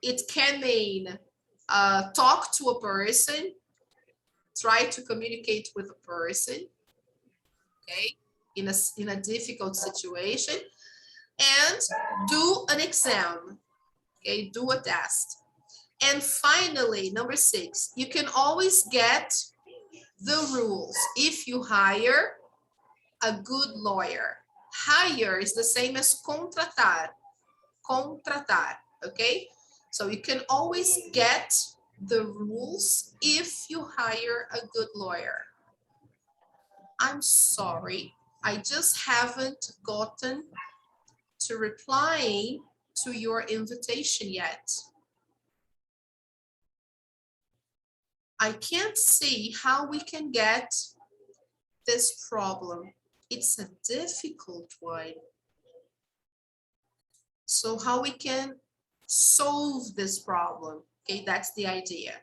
It can mean talk to a person, try to communicate with a person, okay, in a difficult situation, and do an exam, okay, do a test. And finally, number 6, you can always get the rules if you hire a good lawyer. Hire is the same as contratar, okay? So you can always get the rules if you hire a good lawyer. I'm sorry, I just haven't gotten to replying to your invitation yet. I can't see how we can get this problem. It's a difficult one. So how we can solve this problem? Okay, that's the idea.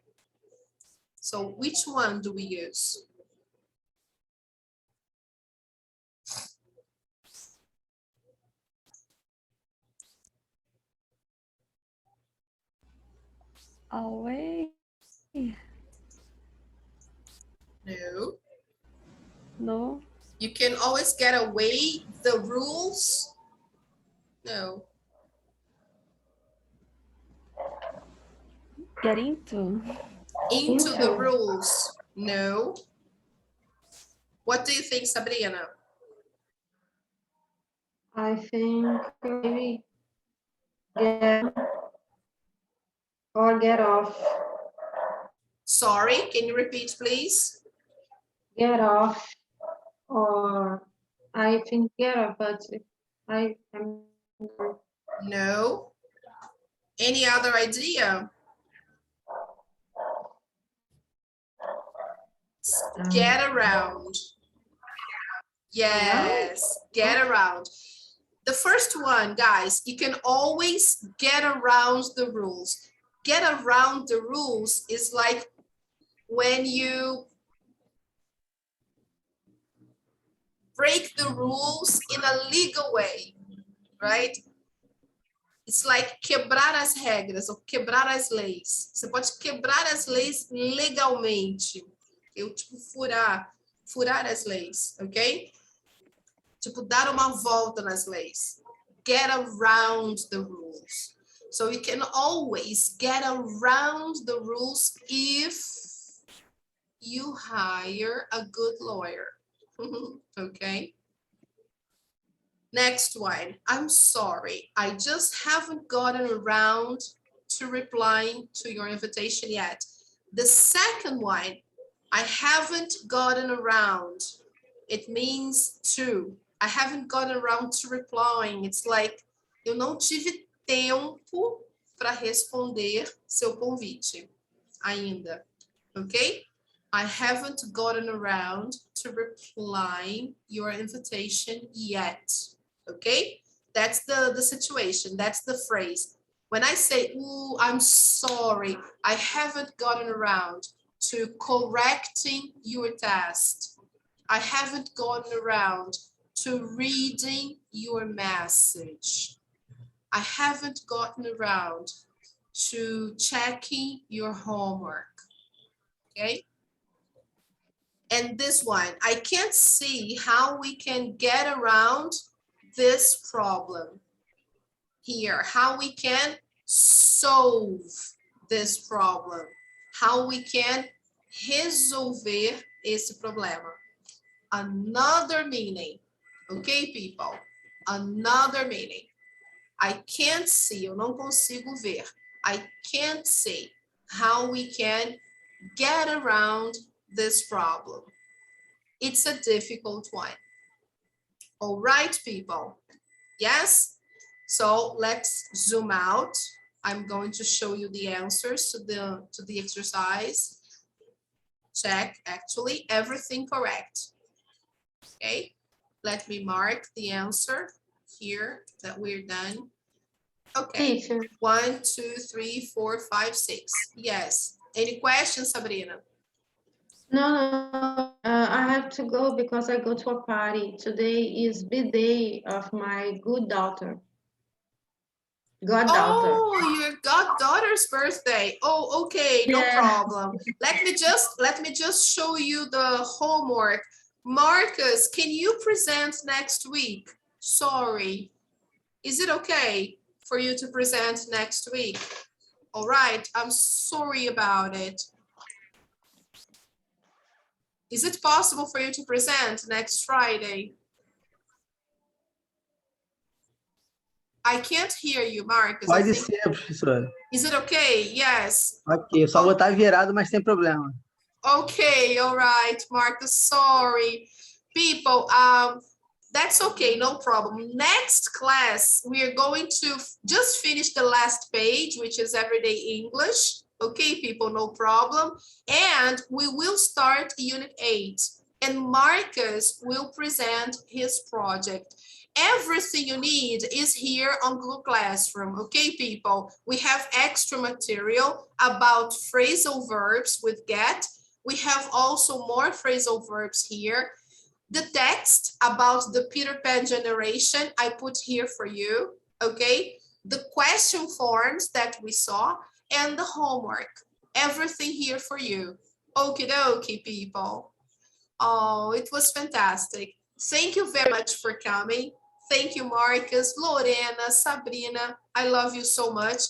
So which one do we use? Away. No. No. You can always get away the rules. No. Get into. Into the rules. No. What do you think, Sabrina? I think maybe get or get off. Sorry, can you repeat, please? Get off, or I think get off, but I am. No. Any other idea? Get around. Yes, get around. The first one, guys, you can always get around the rules. Get around the rules is like when you break the rules in a legal way, right? It's like quebrar as regras ou quebrar as leis. Você pode quebrar as leis legalmente. Eu, tipo, furar as leis, ok? Tipo, dar uma volta nas leis. Get around the rules. So you can always get around the rules if you hire a good lawyer. Okay. Next one. I'm sorry, I just haven't gotten around to replying to your invitation yet. The second one I haven't gotten around. It means to. I haven't gotten around to replying. It's like, eu não tive tempo para responder seu convite ainda. Okay? I haven't gotten around to replying your invitation yet. Okay? That's the situation. That's the phrase. When I say, ooh, I'm sorry, I haven't gotten around to correcting your test. I haven't gotten around to reading your message. I haven't gotten around to checking your homework. Okay? And this one, I can't see how we can get around this problem here, how we can solve this problem, how we can resolver esse problema. Another meaning, okay, people? Another meaning. I can't see, eu não consigo ver. I can't see how we can get around this problem. It's a difficult one. All right, people. Yes? So let's zoom out. I'm going to show you the answers to the exercise. Check, actually, everything correct. Okay, let me mark the answer here that we're done. Okay, 1, 2, 3, 4, 5, 6. Yes. Any questions, Sabrina? No, I have to go because I go to a party. Today is birthday of my goddaughter. Oh, your goddaughter's birthday. Oh, okay, no problem. Let me just show you the homework. Marcus, can you present next week? Sorry. Is it okay for you to present next week? All right, I'm sorry about it. Is it possible for you to present next Friday? I can't hear you, Marcus. Pode ser, professora. Is it okay? Yes. Ok, só vou estar virado, mas sem problema. Okay, all right, Marcus, sorry. People, that's okay, no problem. Next class, we are going to just finish the last page, which is Everyday English. Okay, people, no problem. And we will start Unit 8. And Marcus will present his project. Everything you need is here on Google Classroom. Okay, people? We have extra material about phrasal verbs with get. We have also more phrasal verbs here. The text about the Peter Pan generation, I put here for you, okay? The question forms that we saw and the homework, everything here for you. Okie dokie, people. Oh, it was fantastic. Thank you very much for coming. Thank you, Marcus, Lorena, Sabrina. I love you so much.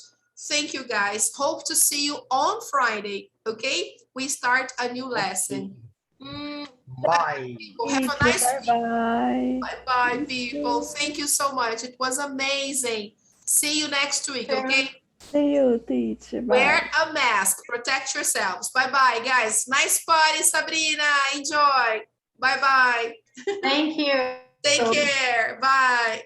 Thank you, guys. Hope to see you on Friday, okay? We start a new lesson. Bye. Have a nice week. Bye. Bye-bye, people. Thank you so much. It was amazing. See you next week, okay? See you, teacher. Bye. Wear a mask. Protect yourselves. Bye-bye, guys. Nice party, Sabrina. Enjoy. Bye-bye. Thank you. Take care. Bye.